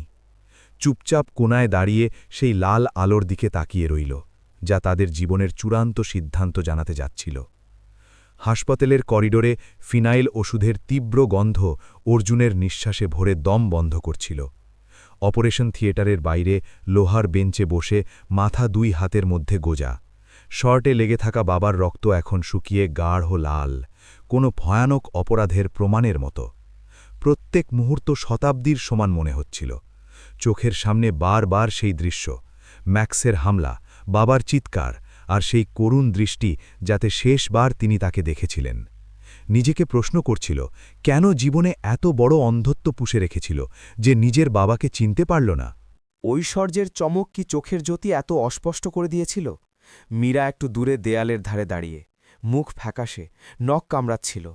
চুপচাপ কোনায় দাঁড়িয়ে সেই লাল আলোর দিকে তাকিয়ে রইল, যা তাদের জীবনের চূড়ান্ত সিদ্ধান্ত জানাতে যাচ্ছিল। হাসপাতালের করিডোরে ফিনাইল ওষুধের তীব্র গন্ধ অর্জুনের নিঃশ্বাসে ভরে দম বন্ধ করছিল। অপারেশন থিয়েটারের বাইরে লোহার বেঞ্চে বসে মাথা দুই হাতের মধ্যে গোজা। শর্টে লেগে থাকা বাবার রক্ত এখন শুকিয়ে গাঢ় লাল, কোনো ভয়ানক অপরাধের প্রমাণের মতো। প্রত্যেক মুহূর্ত শতাব্দীর সমান মনে হচ্ছিল। চোখের সামনে বারবার সেই দৃশ্য, ম্যাক্সের হামলা, বাবার চিৎকার, আর সেই করুণ দৃষ্টি যাতে শেষবার তিনি তাকে দেখেছিলেন। নিজেকে প্রশ্ন করছিল, কেন জীবনে এত বড় অন্ধত্ব পুষে রেখেছিল যে নিজের বাবাকে চিনতে পারল না। ঐশ্বর্যের চমক কি চোখের জ্যোতি এত অস্পষ্ট করে দিয়েছিল? মীরা একটু দূরে দেয়ালের ধারে দাঁড়িয়ে, মুখ ফ্যাকাশে, নখ কামড়াচ্ছিল।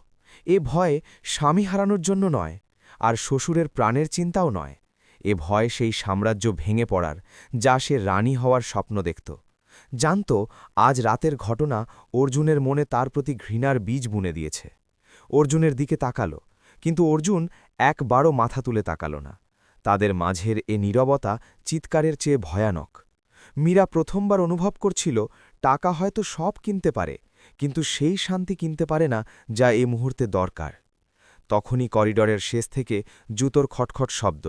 এ ভয় স্বামী হারানোর জন্য নয়, আর শ্বশুরের প্রাণের চিন্তাও নয়। এ ভয় সেই সাম্রাজ্য ভেঙে পড়ার, যা সে রানী হওয়ার স্বপ্ন দেখত। জানত আজ রাতের ঘটনা অর্জুনের মনে তার প্রতি ঘৃণার বীজ বুনে দিয়েছে। অর্জুনের দিকে তাকাল, কিন্তু অর্জুন একবারও মাথা তুলে তাকাল না। তাদের মাঝের এ নীরবতা চিৎকারের চেয়ে ভয়ানক। মীরা প্রথমবার অনুভব করছিল টাকা হয়তো সব কিনতে পারে, কিন্তু সেই শান্তি কিনতে পারে না যা এ মুহূর্তে দরকার। তখনই করিডরের শেষ থেকে জুতোর খটখট শব্দ।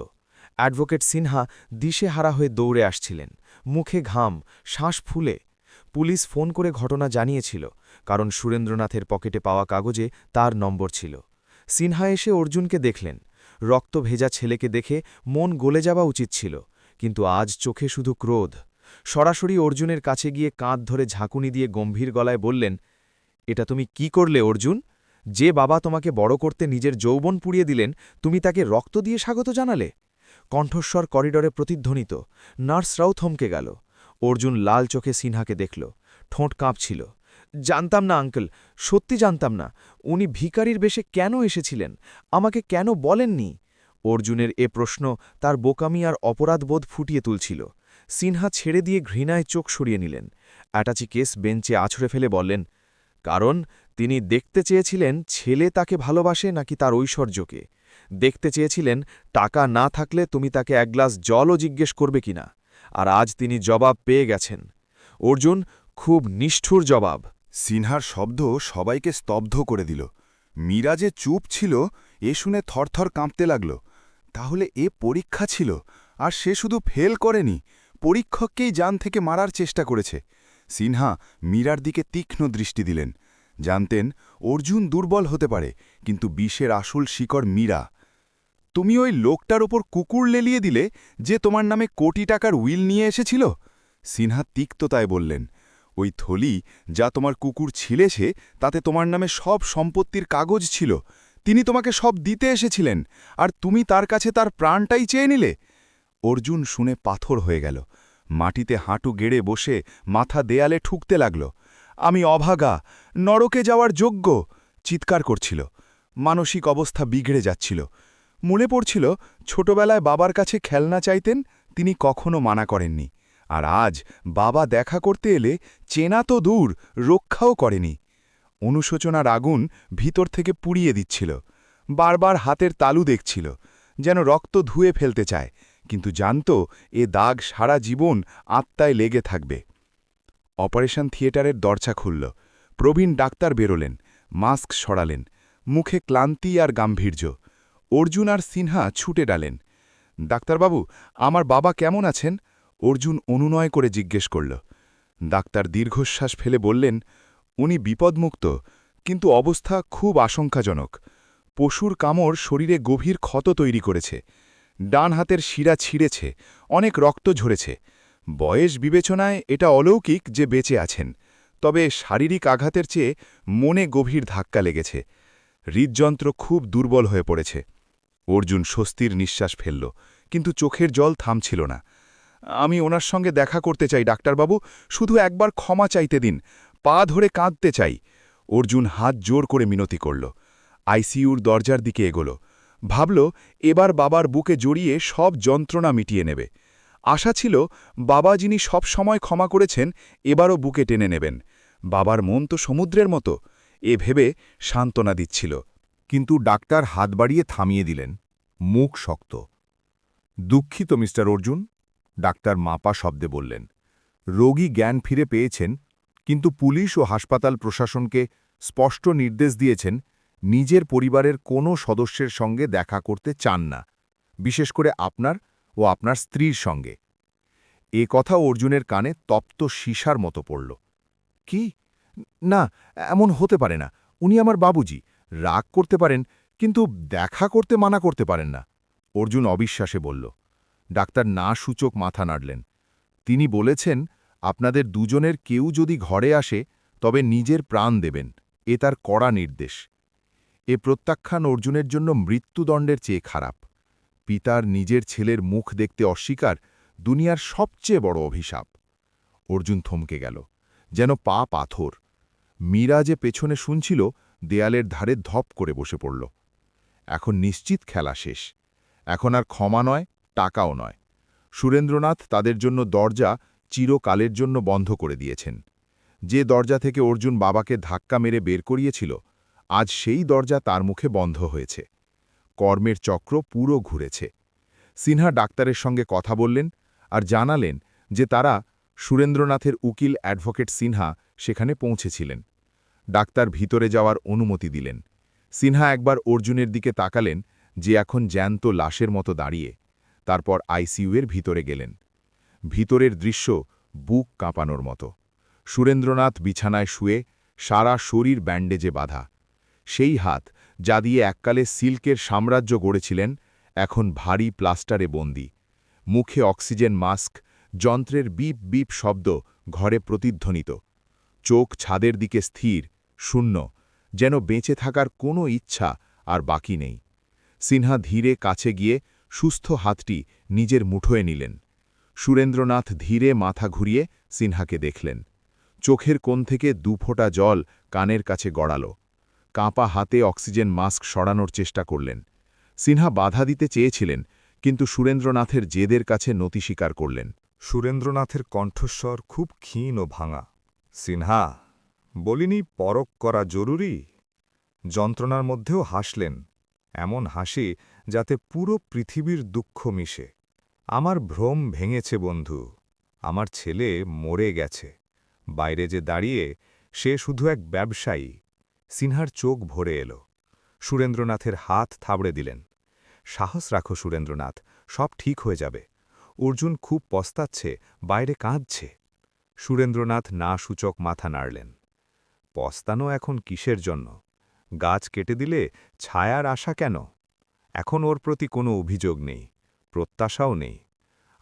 অ্যাডভোকেট সিনহা দিশেহারা হয়ে দৌড়ে আসছিলেন, মুখে ঘাম, শ্বাস ফুলে। পুলিশ ফোন করে ঘটনা জানিয়েছিল, কারণ সুরেন্দ্রনাথের পকেটে পাওয়া কাগজে তার নম্বর ছিল। সিনহা এসে অর্জুনকে দেখলেন। রক্ত ভেজা ছেলেকে দেখে মন গলে যাওয়া উচিত ছিল, কিন্তু আজ চোখে শুধু ক্রোধ। সরাসরি অর্জুনের কাছে গিয়ে কাঁধ ধরে ঝাঁকুনি দিয়ে গম্ভীর গলায় বললেন, এটা তুমি কি করলে অর্জুন? যে বাবা তোমাকে বড় করতে নিজের যৌবন পুড়িয়ে দিলেন, তুমি তাকে রক্ত দিয়ে স্বাগত জানালে? কণ্ঠস্বর করিডরে প্রতিধ্বনিত। নার্সরাও থমকে গেল। অর্জুন লাল চোখে সিনহাকে দেখল, ঠোঁট কাঁপছিল। জানতাম না আঙ্কেল, সত্যি জানতাম না। উনি ভিখারির বেশে কেন এসেছিলেন? আমাকে কেন বলেননি? অর্জুনের এ প্রশ্ন তার বোকামি আর অপরাধবোধ ফুটিয়ে তুলছিল। সিনহা ছেড়ে দিয়ে ঘৃণায় চোখ সরিয়ে নিলেন। অ্যাটাচি কেস বেঞ্চে আছড়ে ফেলে বললেন, কারণ তিনি দেখতে চেয়েছিলেন ছেলে তাকে ভালোবাসে নাকি তার ঐশ্বর্যকে। দেখতে চেয়েছিলেন টাকা না থাকলে তুমি তাকে এক গ্লাস জলও জিজ্ঞেস করবে কিনা। আর আজ তিনি জবাব পেয়ে গেছেন। অর্জুন, খুব নিষ্ঠুর জবাব। সিনহার শব্দ সবাইকে স্তব্ধ করে দিল। মীরা যে চুপ ছিল এ শুনে থরথর কাঁপতে লাগল। তাহলে এ পরীক্ষা ছিল, আর সে শুধু ফেল করেনি, পরীক্ষককেই জান থেকে মারার চেষ্টা করেছে। সিনহা মীরার দিকে তীক্ষ্ণ দৃষ্টি দিলেন। জানতেন অর্জুন দুর্বল হতে পারে, কিন্তু বিষের আসল শিকড় মীরা। তুমি ওই লোকটার ওপর কুকুর লেলিয়ে দিলে যে তোমার নামে কোটি টাকার উইল নিয়ে এসেছিল? সিনহা তিক্ততায় বললেন, ওই থলি যা তোমার কুকুর ছিলেছে তাতে তোমার নামে সব সম্পত্তির কাগজ ছিল। তিনি তোমাকে সব দিতে এসেছিলেন, আর তুমি তার কাছে তার প্রাণটাই চেয়ে নিলে। অর্জুন শুনে পাথর হয়ে গেল। মাটিতে হাঁটু গেড়ে বসে মাথা দেয়ালে ঠুকতে লাগল। আমি অভাগা, নরকে যাওয়ার যোগ্য, চিৎকার করছিল। মানসিক অবস্থা বিগড়ে যাচ্ছিল। মনে পড়ছিল ছোটবেলায় বাবার কাছে খেলনা চাইতেন, তিনি কখনো মানা করেননি। আর আজ বাবা দেখা করতে এলে চেনা তো দূর, রক্ষাও করেনি। অনুশোচনার আগুন ভিতর থেকে পুড়িয়ে দিচ্ছিল। বারবার হাতের তালু দেখছিল, যেন রক্ত ধুয়ে ফেলতে চায়, কিন্তু জানত এ দাগ সারা জীবন আত্মায় লেগে থাকবে। অপারেশন থিয়েটারের দরজা খুলল। প্রবীণ ডাক্তার বেরোলেন, মাস্ক সরালেন, মুখে ক্লান্তি আর গাম্ভীর্য। অর্জুন আর সিনহা ছুটে ডালেন। ডাক্তারবাবু, আমার বাবা কেমন আছেন? অর্জুন অনুনয় করে জিজ্ঞেস করল। ডাক্তার দীর্ঘশ্বাস ফেলে বললেন, উনি বিপদমুক্ত, কিন্তু অবস্থা খুব আশঙ্কাজনক। পশুর কামড় শরীরে গভীর ক্ষত তৈরি করেছে। ডান হাতের শিরা ছিঁড়েছে, অনেক রক্ত ঝরেছে। বয়স বিবেচনায় এটা অলৌকিক যে বেঁচে আছেন, তবে শারীরিক আঘাতের চেয়ে মনে গভীর ধাক্কা লেগেছে। হৃদযন্ত্র খুব দুর্বল হয়ে পড়েছে। অর্জুন স্বস্তির নিঃশ্বাস ফেলল, কিন্তু চোখের জল থামছিল না। আমি ওনার সঙ্গে দেখা করতে চাই ডাক্তারবাবু, শুধু একবার ক্ষমা চাইতে দিন, পা ধরে কাঁদতে চাই। অর্জুন হাত জোর করে মিনতি করল। আইসিইউর দরজার দিকে এগোল। ভাবল এবার বাবার বুকে জড়িয়ে সব যন্ত্রণা মিটিয়ে নেবে। আশা ছিল বাবা যিনি সব সময় ক্ষমা করেছেন এবারও বুকে টেনে নেবেন। বাবার মন তো সমুদ্রের মতো, এ ভেবে সান্ত্বনা দিচ্ছিল। কিন্তু ডাক্তার হাত বাড়িয়ে থামিয়ে দিলেন, মুখ শক্ত। দুঃখিত মিস্টার অর্জুন, ডাক্তার মাপা শব্দে বললেন। রোগী জ্ঞান ফিরে পেয়েছেন, কিন্তু পুলিশ ও হাসপাতাল প্রশাসনকে স্পষ্ট নির্দেশ দিয়েছেন নিজের পরিবারের কোনো সদস্যের সঙ্গে দেখা করতে চান না, বিশেষ করে আপনার ও আপনার স্ত্রীর সঙ্গে। এ কথা অর্জুনের কানে তপ্ত সীসার মতো পড়ল। কি? না, এমন হতে পারে না। উনি আমার বাবুজি, রাগ করতে পারেন, কিন্তু দেখা করতে মানা করতে পারেন না। অর্জুন অবিশ্বাসে বলল। ডাক্তার না সূচক মাথা নাড়লেন। তিনি বলেছেন আপনাদের দুজনের কেউ যদি ঘরে আসে তবে নিজের প্রাণ দেবেন, এ তার কড়া নির্দেশ। এ প্রত্যাখ্যান অর্জুনের জন্য মৃত্যুদণ্ডের চেয়ে খারাপ। পিতার নিজের ছেলের মুখ দেখতে অস্বীকার দুনিয়ার সবচেয়ে বড় অভিশাপ। অর্জুন থমকে গেল, যেন পা পাথর। মীরা যে পেছনে শুনছিল, দেয়ালের ধারে ধপ করে বসে পড়ল। এখন নিশ্চিত খেলা শেষ। এখন আর ক্ষমা নয়, টাকাও নয়। সুরেন্দ্রনাথ তাদের জন্য দরজা চিরকালের জন্য বন্ধ করে দিয়েছেন। যে দরজা থেকে অর্জুন বাবাকে ধাক্কা মেরে বের করিয়েছিল, আজ সেই দরজা তার মুখে বন্ধ হয়েছে। কর্মের চক্র পুরো ঘুরেছে। সিনহা ডাক্তারের সঙ্গে কথা বললেন আর জানালেন যে তারা, সুরেন্দ্রনাথের উকিল অ্যাডভোকেট সিনহা, সেখানে পৌঁছেছিলেন। ডাক্তার ভিতরে যাওয়ার অনুমতি দিলেন। সিনহা একবার অর্জুনের দিকে তাকালেন, যে এখন জ্যান্ত লাশের মতো দাঁড়িয়ে। তারপর আইসিইউয়ের ভিতরে গেলেন। ভিতরের দৃশ্য বুক কাঁপানোর মতো। সুরেন্দ্রনাথ বিছানায় শুয়ে, সারা শরীর ব্যান্ডেজে বাঁধা। সেই হাত যা দিয়ে এককালে সিল্কের সাম্রাজ্য গড়েছিলেন, এখন ভারী প্লাস্টারে বন্দী। মুখে অক্সিজেন মাস্ক, যন্ত্রের বিপ বিপ শব্দ ঘরে প্রতিধ্বনিত। চোখ ছাদের দিকে স্থির, শূন্য, যেন বেঁচে থাকার কোনো ইচ্ছা আর বাকি নেই। সিনহা ধীরে কাছে গিয়ে সুস্থ হাতটি নিজের মুঠোয় নিলেন। সুরেন্দ্রনাথ ধীরে মাথা ঘুরিয়ে সিনহাকে দেখলেন। চোখের কোণ থেকে দুফোঁটা জল কানের কাছে গড়াল। কাঁপা হাতে অক্সিজেন মাস্ক সরানোর চেষ্টা করলেন। সিনহা বাধা দিতে চেয়েছিলেন, কিন্তু সুরেন্দ্রনাথের জেদের কাছে নতি স্বীকার করলেন। সুরেন্দ্রনাথের কণ্ঠস্বর খুব ক্ষীণ ও ভাঙা। সিনহা, বলিনি পরখ করা জরুরি? যন্ত্রণার মধ্যেও হাসলেন, এমন হাসি যাতে পুরো পৃথিবীর দুঃখ মিশে। আমার ভ্রম ভেঙেছে বন্ধু, আমার ছেলে মরে গেছে। বাইরে যে দাঁড়িয়ে, সে শুধু এক ব্যবসায়ী। সিনহার চোখ ভরে এলো। সুরেন্দ্রনাথের হাত থাবড়ে দিলেন। সাহস রাখো সুরেন্দ্রনাথ, সব ঠিক হয়ে যাবে। অর্জুন খুব পস্তাচ্ছে, বাইরে কাঁদছে। সুরেন্দ্রনাথ না সূচক মাথা নাড়লেন। পস্তানো এখন কিসের জন্য? গাছ কেটে দিলে ছায়ার আশা কেন? এখন ওর প্রতি কোনো অভিযোগ নেই, প্রত্যাশাও নেই।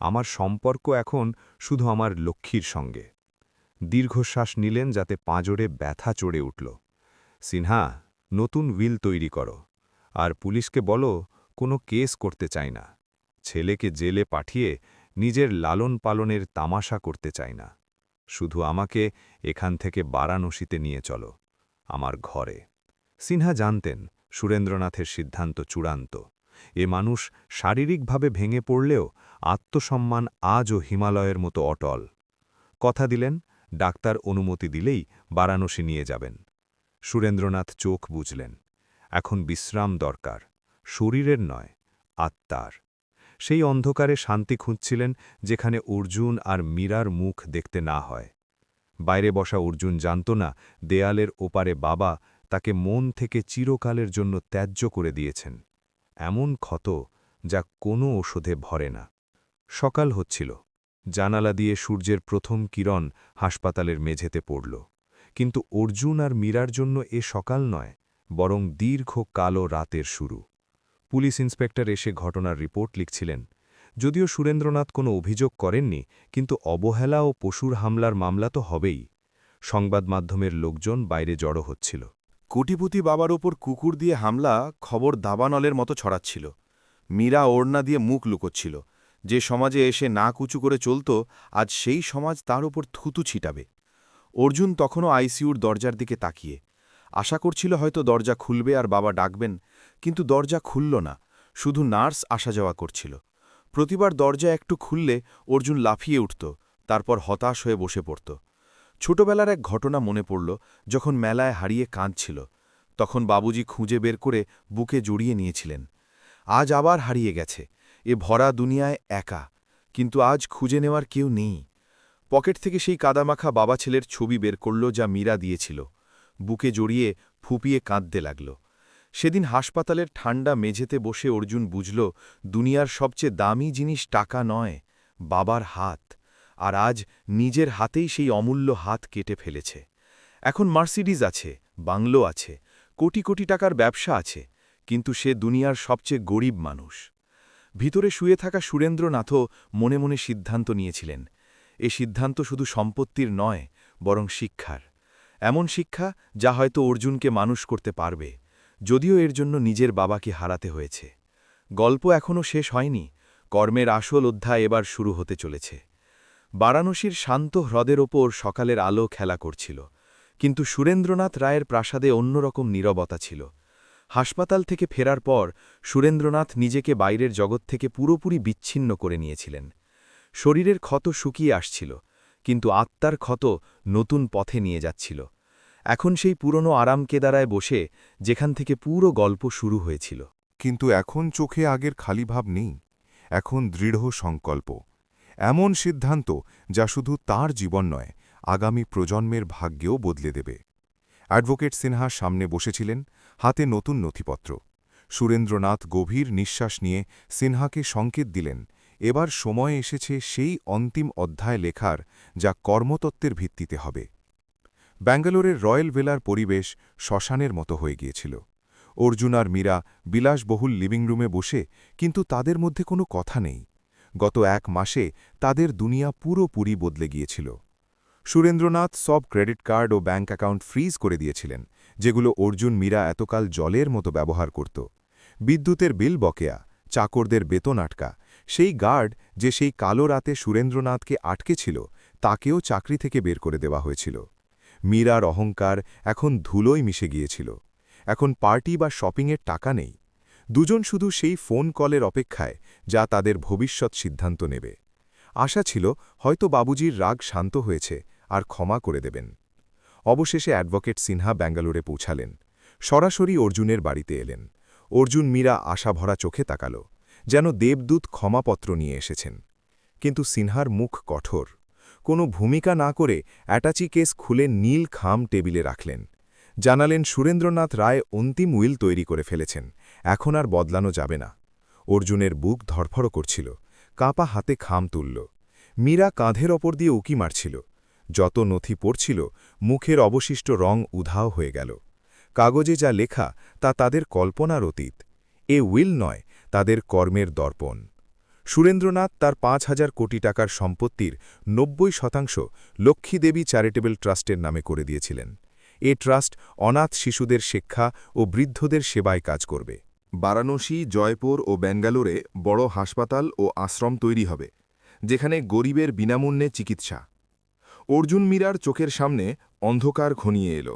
আমার সম্পর্ক এখন শুধু আমার লক্ষ্মীর সঙ্গে। দীর্ঘশ্বাস নিলেন, যাতে পাঁজরে ব্যথা চড়ে উঠল। সিনহা, নতুন উইল তৈরি করো, আর পুলিশকে বলো কোনো কেস করতে চাই না। ছেলেকে জেলে পাঠিয়ে নিজের লালন পালনের তামাশা করতে চাই না। শুধু আমাকে এখান থেকে বারাণসীতে নিয়ে চলো, আমার ঘরে। সিনহা জানতেন সুরেন্দ্রনাথের সিদ্ধান্ত চূড়ান্ত। এ মানুষ শারীরিকভাবে ভেঙে পড়লেও আত্মসম্মান আজও হিমালয়ের মতো অটল। কথা দিলেন, ডাক্তার অনুমতি দিলেই বারাণসী নিয়ে যাবেন। সুরেন্দ্রনাথ চোখ বুঝলেন। এখন বিশ্রাম দরকার, শরীরের নয়, আত্মার। সেই অন্ধকারে শান্তি খুঁজছিলেন, যেখানে অর্জুন আর মীরার মুখ দেখতে না হয়। বাইরে বসা অর্জুন জানত না দেয়ালের ওপারে বাবা তাকে মন থেকে চিরকালের জন্য ত্যায্য করে দিয়েছেন। এমন ক্ষত যা কোনো ওষুধে ভরে না। সকাল হচ্ছিল। জানালা দিয়ে সূর্যের প্রথম কিরণ হাসপাতালের মেঝেতে পড়ল। কিন্তু অর্জুন আর মীরার জন্য এ সকাল নয়, বরং দীর্ঘ কালো রাতের শুরু। পুলিশ ইন্সপেক্টর এসে ঘটনার রিপোর্ট লিখছিলেন। যদিও সুরেন্দ্রনাথ কোনো অভিযোগ করেননি, কিন্তু অবহেলা ও পশুর হামলার মামলা তো হবেই। সংবাদ মাধ্যমের লোকজন বাইরে জড়ো হচ্ছিল। কোটিপতি বাবার ওপর কুকুর দিয়ে হামলা খবর দাবানলের মতো ছড়াচ্ছিল। মীরা ওড়না দিয়ে মুখ লুকোচ্ছিল। যে সমাজে এসে নাক উঁচু করে চলত, আজ সেই সমাজ তার ওপর থুতু ছিটাবে। অর্জুন তখনও আইসিইউর দরজার দিকে তাকিয়ে আশা করছিল হয়তো দরজা খুলবে আর বাবা ডাকবেন, কিন্তু দরজা খুলল না, শুধু নার্স আসা যাওয়া করছিল। প্রতিবার দরজা একটু খুললে অর্জুন লাফিয়ে উঠত, তারপর হতাশ হয়ে বসে পড়ত। ছোটবেলার এক ঘটনা মনে পড়ল, যখন মেলায় হারিয়ে কাঁদছিল। তখন বাবুজি খুঁজে বের করে বুকে জড়িয়ে নিয়েছিলেন। আজ আবার হারিয়ে গেছে, এ ভরা দুনিয়ায় একা, কিন্তু আজ খুঁজে নেওয়ার কেউ নেই। পকেট থেকে সেই কাদামাখা বাবা ছেলের ছবি বের করল, যা মীরা দিয়েছিল। বুকে জড়িয়ে ফুপিয়ে কাঁদতে লাগল। সেদিন হাসপাতালের ঠান্ডা মেঝেতে বসে অর্জুন বুঝল, দুনিয়ার সবচেয়ে দামি জিনিস টাকা নয়, বাবার হাত। আর আজ নিজের হাতেই সেই অমূল্য হাত কেটে ফেলেছে। এখন মার্সিডিজ আছে, বাংলো আছে, কোটি কোটি টাকার ব্যবসা আছে, কিন্তু সে দুনিয়ার সবচেয়ে গরিব মানুষ। ভিতরে শুয়ে থাকা সুরেন্দ্রনাথও মনে মনে সিদ্ধান্ত নিয়েছিলেন। এ সিদ্ধান্ত শুধু সম্পত্তির নয়, বরং শিক্ষার। এমন শিক্ষা যা হয়তো অর্জুনকে মানুষ করতে পারবে, যদিও এর জন্য নিজের বাবাকে হারাতে হয়েছে। গল্প এখনও শেষ হয়নি, কর্মের আসল অধ্যায় এবার শুরু হতে চলেছে। বারাণসীর শান্ত হ্রদের ওপর সকালের আলো খেলা করছিল, কিন্তু সুরেন্দ্রনাথ রায়ের প্রাসাদে অন্যরকম নীরবতা ছিল। হাসপাতাল থেকে ফেরার পর সুরেন্দ্রনাথ নিজেকে বাইরের জগৎ থেকে পুরোপুরি বিচ্ছিন্ন করে নিয়েছিলেন। শরীরের ক্ষত শুকিয়ে আসছিল, কিন্তু আত্মার ক্ষত নতুন পথে নিয়ে যাচ্ছিল। এখন সেই পুরনো আরাম কেদারায় বসে, যেখান থেকে পুরো গল্প শুরু হয়েছিল। কিন্তু এখন চোখে আগের খালি ভাব নেই, এখন দৃঢ় সংকল্প। এমন সিদ্ধান্ত যা শুধু তার জীবন নয়, আগামী প্রজন্মের ভাগ্যেও বদলে দেবে। অ্যাডভোকেট সিনহা সামনে বসেছিলেন, হাতে নতুন নথিপত্র। সুরেন্দ্রনাথ গভীর নিঃশ্বাস নিয়ে সিনহাকে সংকেত দিলেন, এবার সময় এসেছে সেই অন্তিম অধ্যায় লেখার, যা কর্মতত্ত্বের ভিত্তিতে হবে। ব্যাঙ্গালোরের রয়্যাল ভেলার পরিবেশ শ্মশানের মতো হয়ে গিয়েছিল। অর্জুন আর মীরা বিলাসবহুল লিভিং রুমে বসে, কিন্তু তাদের মধ্যে কোনো কথা নেই। গত 1 মাসে তাদের দুনিয়া পুরোপুরি বদলে গিয়েছিল। সুরেন্দ্রনাথ সব ক্রেডিট কার্ড ও ব্যাঙ্ক অ্যাকাউন্ট ফ্রিজ করে দিয়েছিলেন, যেগুলো অর্জুন মীরা এতকাল জলের মতো ব্যবহার করত। বিদ্যুতের বিল বকেয়া, চাকরদের বেতন আটকা, সেই গার্ড যে সেই কালো রাতে সুরেন্দ্রনাথকে আটকে ছিল, তাকেও চাকরি থেকে বের করে দেওয়া হয়েছিল। মীরার অহংকার এখন ধুলোয় মিশে গিয়েছিল। এখন পার্টি বা শপিংয়ের টাকা নেই। দুজন শুধু সেই ফোন কলের অপেক্ষায়, যা তাদের ভবিষ্যৎ সিদ্ধান্ত নেবে। আশা ছিল হয়তো বাবুজির রাগ শান্ত হয়েছে আর ক্ষমা করে দেবেন। অবশেষে অ্যাডভোকেট সিনহা ব্যাঙ্গালোরে পৌঁছালেন। সরাসরি অর্জুনের বাড়িতে এলেন। অর্জুন মীরা আশাভরা চোখে তাকাল, যেন দেবদূত ক্ষমাপত্র নিয়ে এসেছেন। কিন্তু সিনহার মুখ কঠোর। কোনো ভূমিকা না করে অ্যাটাচি কেস খুলে নীল খাম টেবিলে রাখলেন। জানালেন সুরেন্দ্রনাথ রায় অন্তিম উইল তৈরি করে ফেলেছেন, এখন আর বদলানো যাবে না। অর্জুনের বুক ধরফড় করছিল, কাঁপা হাতে খাম তুলল। মীরা কাঁধের ওপর দিয়ে উকি মারছিল। যত নথি পড়ছিল, মুখের অবশিষ্ট রং উধাও হয়ে গেল। কাগজে যা লেখা তা তাদের কল্পনার অতীত। এ উইল নয়, তাদের কর্মের দর্পণ। সুরেন্দ্রনাথ তার 5,000 কোটি টাকার সম্পত্তির 90% লক্ষ্মীদেবী চ্যারিটেবল ট্রাস্টের নামে করে দিয়েছিলেন। এ ট্রাস্ট অনাথ শিশুদের শিক্ষা ও বৃদ্ধদের সেবায় কাজ করবে। বারাণসী, জয়পুর ও ব্যাঙ্গালোরে বড় হাসপাতাল ও আশ্রম তৈরি হবে, যেখানে গরিবের বিনামূল্যে চিকিৎসা। অর্জুন মীরার চোখের সামনে অন্ধকার ঘনিয়ে এলো।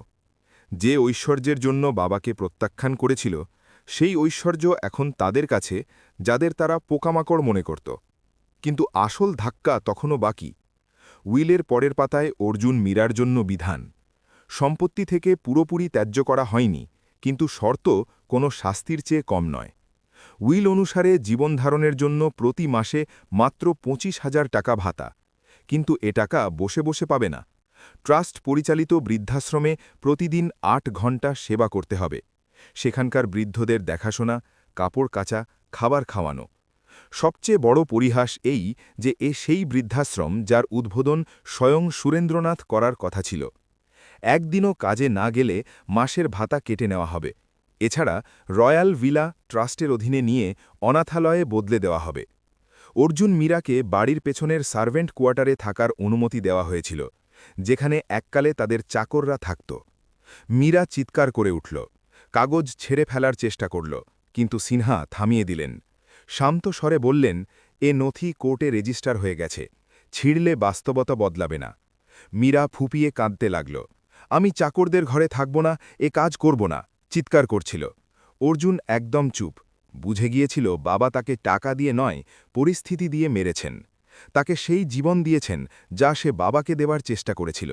যে ঐশ্বর্যের জন্য বাবাকে প্রত্যাখ্যান করেছিল, সেই ঐশ্বর্য এখন তাদের কাছে, যাদের তারা পোকামাকড় মনে করত। কিন্তু আসল ধাক্কা তখনও বাকি। উইলের পরের পাতায় অর্জুন মীরার জন্য বিধান। সম্পত্তি থেকে পুরোপুরি ত্যায্য করা হয়নি, কিন্তু শর্ত কোনো শাস্তির চেয়ে কম নয়। উইল অনুসারে জীবনধারণের জন্য প্রতি মাসে মাত্র 25,000 টাকা ভাতা। কিন্তু এ টাকা বসে বসে পাবে না। ট্রাস্ট পরিচালিত বৃদ্ধাশ্রমে প্রতিদিন 8 ঘণ্টা সেবা করতে হবে। সেখানকার বৃদ্ধদের দেখাশোনা, কাপড় কাচা, খাবার খাওয়ানো। সবচেয়ে বড় পরিহাস এই যে সেই বৃদ্ধাশ্রম যার উদ্বোধন স্বয়ং সুরেন্দ্রনাথ করার কথা ছিল। একদিনও কাজে না গেলে মাসের ভাতা কেটে নেওয়া হবে। এছাড়া রয়্যাল ভিলা ট্রাস্টের অধীনে নিয়ে অনাথালয়ে বদলে দেওয়া হবে। অর্জুন মীরাকে বাড়ির পেছনের সার্ভেন্ট কোয়ার্টারে থাকার অনুমতি দেওয়া হয়েছিল, যেখানে এককালে তাদের চাকররা থাকত। মীরা চিৎকার করে উঠল, কাগজ ছেড়ে ফেলার চেষ্টা করল, কিন্তু সিনহা থামিয়ে দিলেন। শান্ত স্বরে বললেন, এ নথি কোর্টে রেজিস্টার হয়ে গেছে, ছিঁড়লে বাস্তবতা বদলাবে না। মীরা ফুপিয়ে কাঁদতে লাগল। আমি চাকরদের ঘরে থাকব না, এ কাজ করব না, চিৎকার করছিল। অর্জুন একদম চুপ। বুঝে গিয়েছিল বাবা তাকে টাকা দিয়ে নয়, পরিস্থিতি দিয়ে মেরেছেন। তাকে সেই জীবন দিয়েছেন যা সে বাবাকে দেওয়ার চেষ্টা করেছিল,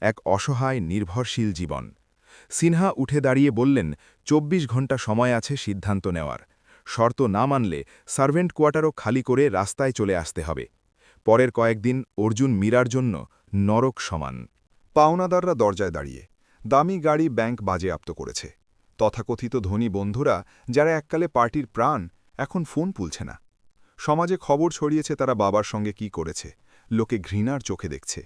এক অসহায় নির্ভরশীল জীবন। সিনহা উঠে দাঁড়িয়ে বললেন, ২৪ ঘন্টা সময় আছে সিদ্ধান্ত নেওয়ার। শর্ত না মানলে সার্ভেন্ট কোয়ার্টারও খালি করে রাস্তায় চলে আসতে হবে। পরের কয়েকদিন অর্জুন মীরার জন্য নরক সমান। পাওনাদাররা দরজায় দাঁড়িয়ে, দামি গাড়ি ব্যাংক বাজেয়াপ্ত করেছে। তথাকথিত ধনী বন্ধুরা, যারা এককালে পার্টির প্রাণ, এখন ফোন তুলছে না। সমাজে খবর ছড়িয়েছে তারা বাবার সঙ্গে কি করেছে, লোকে ঘৃণার চোখে দেখছে।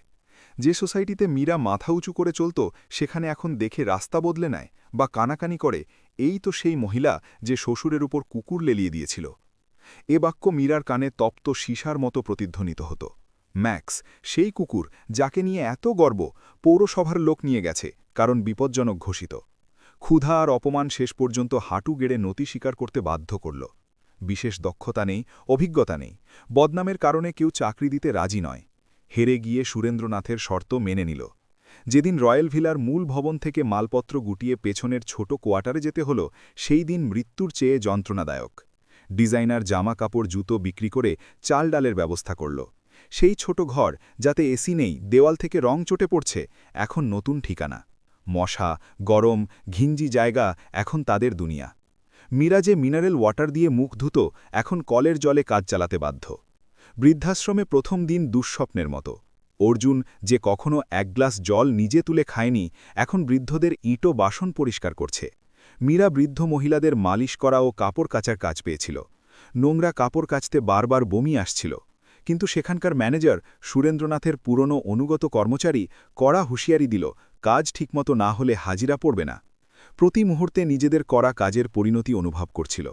যে সোসাইটিতে মীরা মাথা উঁচু করে চলত, সেখানে এখন দেখে রাস্তা বদলে নেয় বা কানাকানি করে, এই তো সেই মহিলা যে শ্বশুরের উপর কুকুর লেলিয়ে দিয়েছিল। এ বাক্য মীরার কানে তপ্ত সীসার মতো প্রতিধ্বনিত হতো। ম্যাক্স, সেই কুকুর যাকে নিয়ে এত গর্ব, পৌরসভার লোক নিয়ে গেছে, কারণ বিপজ্জনক ঘোষিত। ক্ষুধা আর অপমান শেষ পর্যন্ত হাঁটু গেড়ে নতি স্বীকার করতে বাধ্য করল। বিশেষ দক্ষতা নেই, অভিজ্ঞতা নেই, বদনামের কারণে কেউ চাকরি দিতে রাজি নয়। হেরে গিয়ে সুরেন্দ্রনাথের শর্ত মেনে নিল। যেদিন রয়্যাল ভিলার মূল ভবন থেকে মালপত্র গুটিয়ে পেছনের ছোট কোয়ার্টারে যেতে হল, সেই দিন মৃত্যুর চেয়ে যন্ত্রণাদায়ক। ডিজাইনার জামা কাপড় জুতো বিক্রি করে চাল ডালের ব্যবস্থা করল। সেই ছোট ঘর, যাতে এসি নেই, দেওয়াল থেকে রং চটে পড়ছে, এখন নতুন ঠিকানা। মশা, গরম, ঘিঞ্জি জায়গা এখন তাদের দুনিয়া। মীরা যে মিনারেল ওয়াটার দিয়ে মুখ ধুত, এখন কলের জলে কাজ চালাতে বাধ্য। বৃদ্ধাশ্রমে প্রথম দিন দুঃস্বপ্নের মতো। অর্জুন, যে কখনো এক গ্লাস জল নিজে তুলে খায়নি, এখন বৃদ্ধদের ইঁটো বাসন পরিষ্কার করছে। মীরা বৃদ্ধ মহিলাদের মালিশ করা ও কাপড় কাচার কাজ পেয়েছিল। নোংরা কাপড় কাচতে বারবার বমি আসছিল, কিন্তু সেখানকার ম্যানেজার, সুরেন্দ্রনাথের পুরনো অনুগত কর্মচারী, কড়া হুঁশিয়ারি দিল, কাজ ঠিকমতো না হলে হাজিরা পড়বে না। প্রতি মুহূর্তে নিজেদের করা কাজের পরিণতি অনুভব করছিল।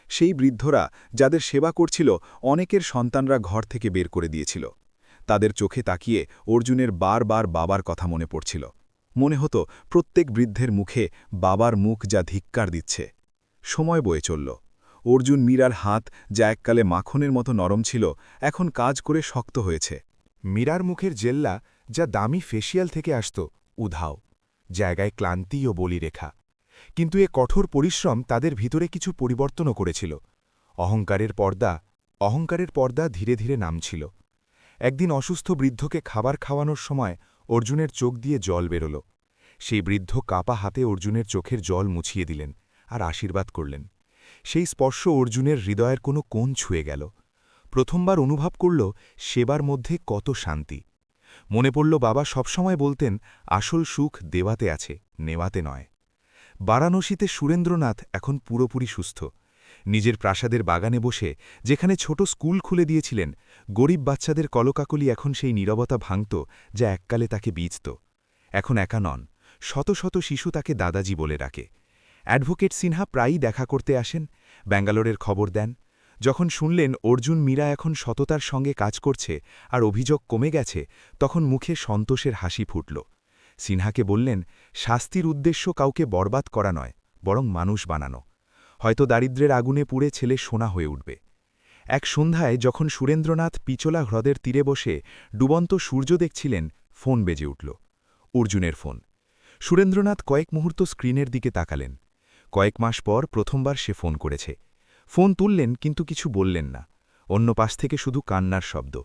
সেই বৃদ্ধরা, যাদের সেবা করছিল, অনেকের সন্তানরা ঘর থেকে বের করে দিয়েছিল। তাদের চোখে তাকিয়ে অর্জুনের বারবার বাবার কথা মনে পড়ছিল। মনে হতো প্রত্যেক বৃদ্ধের মুখে বাবার মুখ যা ধিক্কার দিচ্ছে। সময় বয়ে চলল। অর্জুন মীরার হাত, যা এককালে মাখনের মতো নরম ছিল, এখন কাজ করে শক্ত হয়েছে। মীরার মুখের জেল্লা, যা দামি ফেসিয়াল থেকে আসত, উধাও, জায়গায় ক্লান্তি ও বলিরেখা। কিন্তু এ কঠোর পরিশ্রম তাদের ভিতরে কিছু পরিবর্তনও করেছিল। অহংকারের পর্দা ধীরে ধীরে নামছিল। একদিন অসুস্থ বৃদ্ধকে খাবার খাওয়ানোর সময় অর্জুনের চোখ দিয়ে জল বেরোল। সেই বৃদ্ধ কাপা হাতে অর্জুনের চোখের জল মুছিয়ে দিলেন আর আশীর্বাদ করলেন। সেই স্পর্শ অর্জুনের হৃদয়ের কোনো কোণ ছুঁয়ে গেল। প্রথমবার অনুভব করল সেবার মধ্যে কত শান্তি। মনে পড়ল বাবা সবসময় বলতেন, আসল সুখ দেওয়াতে আছে, নেওয়াতে নয়। বারাণসীতে সুরেন্দ্রনাথ এখন পুরোপুরি সুস্থ। নিজের প্রাসাদের বাগানে বসে, যেখানে ছোট স্কুল খুলে দিয়েছিলেন, গরিব বাচ্চাদের কলকাকলি এখন সেই নীরবতা ভাঙত, যা এককালে তাকে বীজত। এখন একা নন, শত শত শিশু তাকে দাদাজি বলে ডাকে। অ্যাডভোকেট সিনহা প্রায়ই দেখা করতে আসেন, ব্যাঙ্গালোরের খবর দেন। যখন শুনলেন অর্জুন মীরা এখন সততার সঙ্গে কাজ করছে আর অভিযোগ কমে গেছে, তখন মুখে সন্তোষের হাসি ফুটল। সিনহাকে বললেন, শাস্তির উদ্দেশ্য কাউকে বরবাদ করা নয়, বরং মানুষ বানানো। হয়তো দারিদ্র্যের আগুনে পুড়ে ছেলে সোনা হয়ে উঠবে। এক সন্ধ্যায় যখন সুরেন্দ্রনাথ পিচোলা হ্রদের তীরে বসে ডুবন্ত সূর্য দেখছিলেন, ফোন বেজে উঠল। অর্জুনের ফোন। সুরেন্দ্রনাথ কয়েক মুহূর্ত স্ক্রিনের দিকে তাকালেন। কয়েক মাস পর প্রথমবার সে ফোন করেছে। ফোন তুললেন, কিন্তু কিছু বললেন না। অন্য পাশ থেকে শুধু কান্নার শব্দ।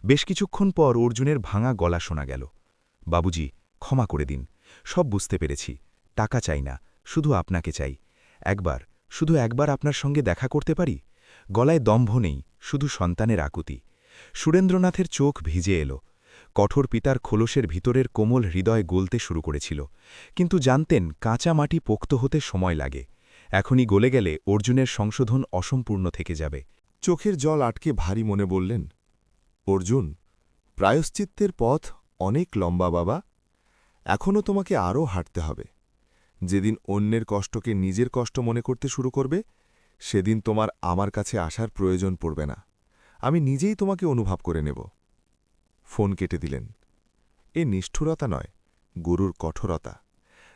বেশ কিছুক্ষণ পর অর্জুনের ভাঙা গলা শোনা গেল। বাবুজি, ক্ষমা করে দিন, সব বুঝতে পেরেছি। টাকা চাই না, শুধু আপনাকে চাই। শুধু একবার আপনার সঙ্গে দেখা করতে পারি? গলায় দম্ভ নেই, শুধু সন্তানের আকুতি। সুরেন্দ্রনাথের চোখ ভিজে এলো। কঠোর পিতার খোলসের ভিতরের কোমল হৃদয় গলতে শুরু করেছিল, কিন্তু জানতেন কাঁচা মাটি পোক্ত হতে সময় লাগে। এখনই গলে গেলে অর্জুনের সংশোধন অসম্পূর্ণ থেকে যাবে। চোখের জল আটকে ভারী মনে বললেন, অর্জুন, প্রায়শ্চিত্তের পথ অনেক লম্বা বাবা। এখনও তোমাকে আরও হাঁটতে হবে। যেদিন অন্যের কষ্টকে নিজের কষ্ট মনে করতে শুরু করবে, সেদিন তোমার আমার কাছে আসার প্রয়োজন পড়বে না। আমি নিজেই তোমাকে অনুভব করে নেব। ফোন কেটে দিলেন। এ নিষ্ঠুরতা নয়, গুরুর কঠোরতা।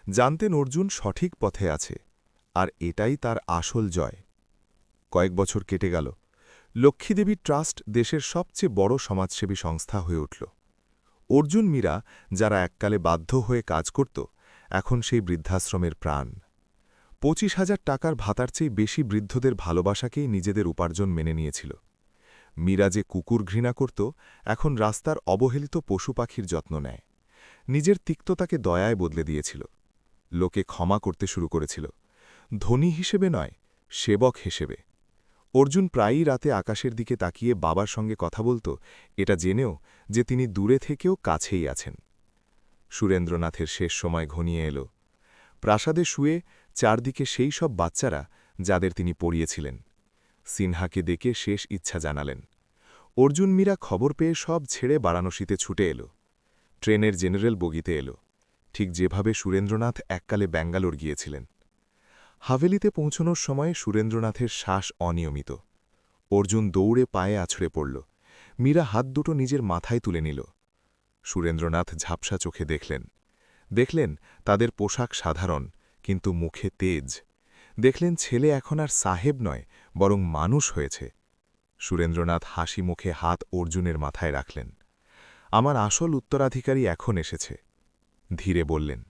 জানতেন অর্জুন সঠিক পথে আছে, আর এটাই তার আসল জয়। কয়েক বছর কেটে গেল। লক্ষ্মীদেবী ট্রাস্ট দেশের সবচেয়ে বড় সমাজসেবী সংস্থা হয়ে উঠল। অর্জুন মীরা, যারা এককালে বাধ্য হয়ে কাজ করত, এখন সেই বৃদ্ধাশ্রমের প্রাণ। 25,000 টাকার ভাতার চেয়ে বেশি বৃদ্ধদের ভালোবাসাকেই নিজেদের উপার্জন মেনে নিয়েছিল। মীরা যে কুকুর ঘৃণা করত, এখন রাস্তার অবহেলিত পশু পাখির যত্ন নেয়। নিজের তিক্ততাকে দয়ায় বদলে দিয়েছিল। লোকে ক্ষমা করতে শুরু করেছিল, ধনী হিসেবে নয়, সেবক হিসেবে। অর্জুন প্রায়ই রাতে আকাশের দিকে তাকিয়ে বাবার সঙ্গে কথা বলত, এটা জেনেও যে তিনি দূরে থেকেও কাছেই আছেন। সুরেন্দ্রনাথের শেষ সময় ঘনিয়ে এল। প্রাসাদে শুয়ে চারদিকে সেই সব বাচ্চারা যাদের তিনি পড়িয়েছিলেন। সিনহাকে ডেকে শেষ ইচ্ছা জানালেন। অর্জুন মীরা খবর পেয়ে সব ছেড়ে বারাণসীতে ছুটে এল। ট্রেনের জেনারেল বগিতে এল, ঠিক যেভাবে সুরেন্দ্রনাথ এককালে ব্যাঙ্গালোর গিয়েছিলেন। হাভেলিতে পৌঁছনোর সময় সুরেন্দ্রনাথের শ্বাস অনিয়মিত। অর্জুন দৌড়ে পায়ে আছড়ে পড়ল। মীরা হাত দুটো নিজের মাথায় তুলে নিল। সুরেন্দ্রনাথ ঝাপসা চোখে দেখলেন তাদের পোশাক সাধারণ, কিন্তু মুখে তেজ। দেখলেন ছেলে এখন আর সাহেব নয়, বরং মানুষ হয়েছে। সুরেন্দ্রনাথ হাসি মুখে হাত অর্জুনের মাথায় রাখলেন। আমার আসল উত্তরাধিকারী এখন এসেছে, ধীরে বললেন।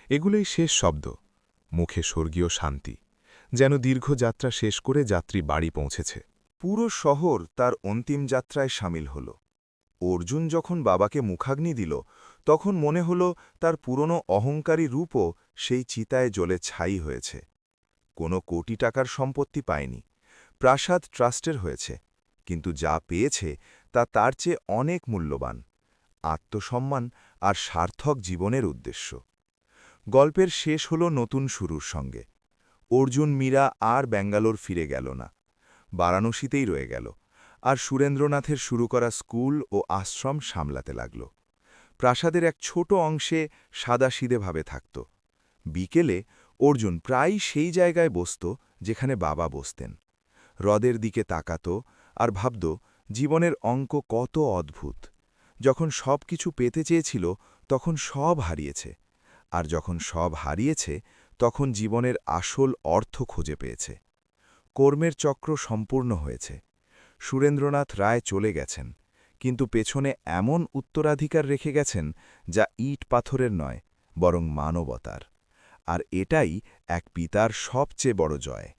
এগুলোই শেষ শব্দ, মুখে স্বর্গীয় শান্তি, যেন দীর্ঘ যাত্রা শেষ করে যাত্রী বাড়ি পৌঁছেছে। পুরো শহর তার অন্তিম যাত্রায় সামিল হল। অর্জুন যখন বাবাকে মুখাগ্নি দিল, তখন মনে হল তার পুরনো অহংকারী রূপও সেই চিতায় জ্বলে ছাই হয়েছে। কোনো কোটি টাকার সম্পত্তি পায়নি, প্রাসাদ ট্রাস্টের হয়েছে, কিন্তু যা পেয়েছে তা তার চেয়ে অনেক মূল্যবান, আত্মসম্মান আর সার্থক জীবনের উদ্দেশ্য। গল্পের শেষ হল নতুন শুরুর সঙ্গে। অর্জুন মীরা আর ব্যাঙ্গালোর ফিরে গেল না, বারাণসীতেই রয়ে গেল, আর সুরেন্দ্রনাথের শুরু করা স্কুল ও আশ্রম সামলাতে লাগল। প্রাসাদের এক ছোট অংশে সাদাসিধেভাবে থাকত। বিকেলে অর্জুন প্রায়ই সেই জায়গায় বসত যেখানে বাবা বসতেন। হ্রদের দিকে তাকাত আর ভাবত জীবনের অঙ্ক কত অদ্ভুত। যখন সব কিছু পেতে চেয়েছিল তখন সব হারিয়েছে, আর যখন সব হারিয়েছে তখন জীবনের আসল অর্থ খুঁজে পেয়েছে। কর্মের চক্র সম্পূর্ণ হয়েছে। সুরেন্দ্রনাথ রায় চলে গেছেন, কিন্তু পেছনে এমন উত্তরাধিকার রেখে গেছেন যা ইট পাথরের নয়, বরং মানবতার। আর এটাই এক পিতার সবচেয়ে বড় জয়।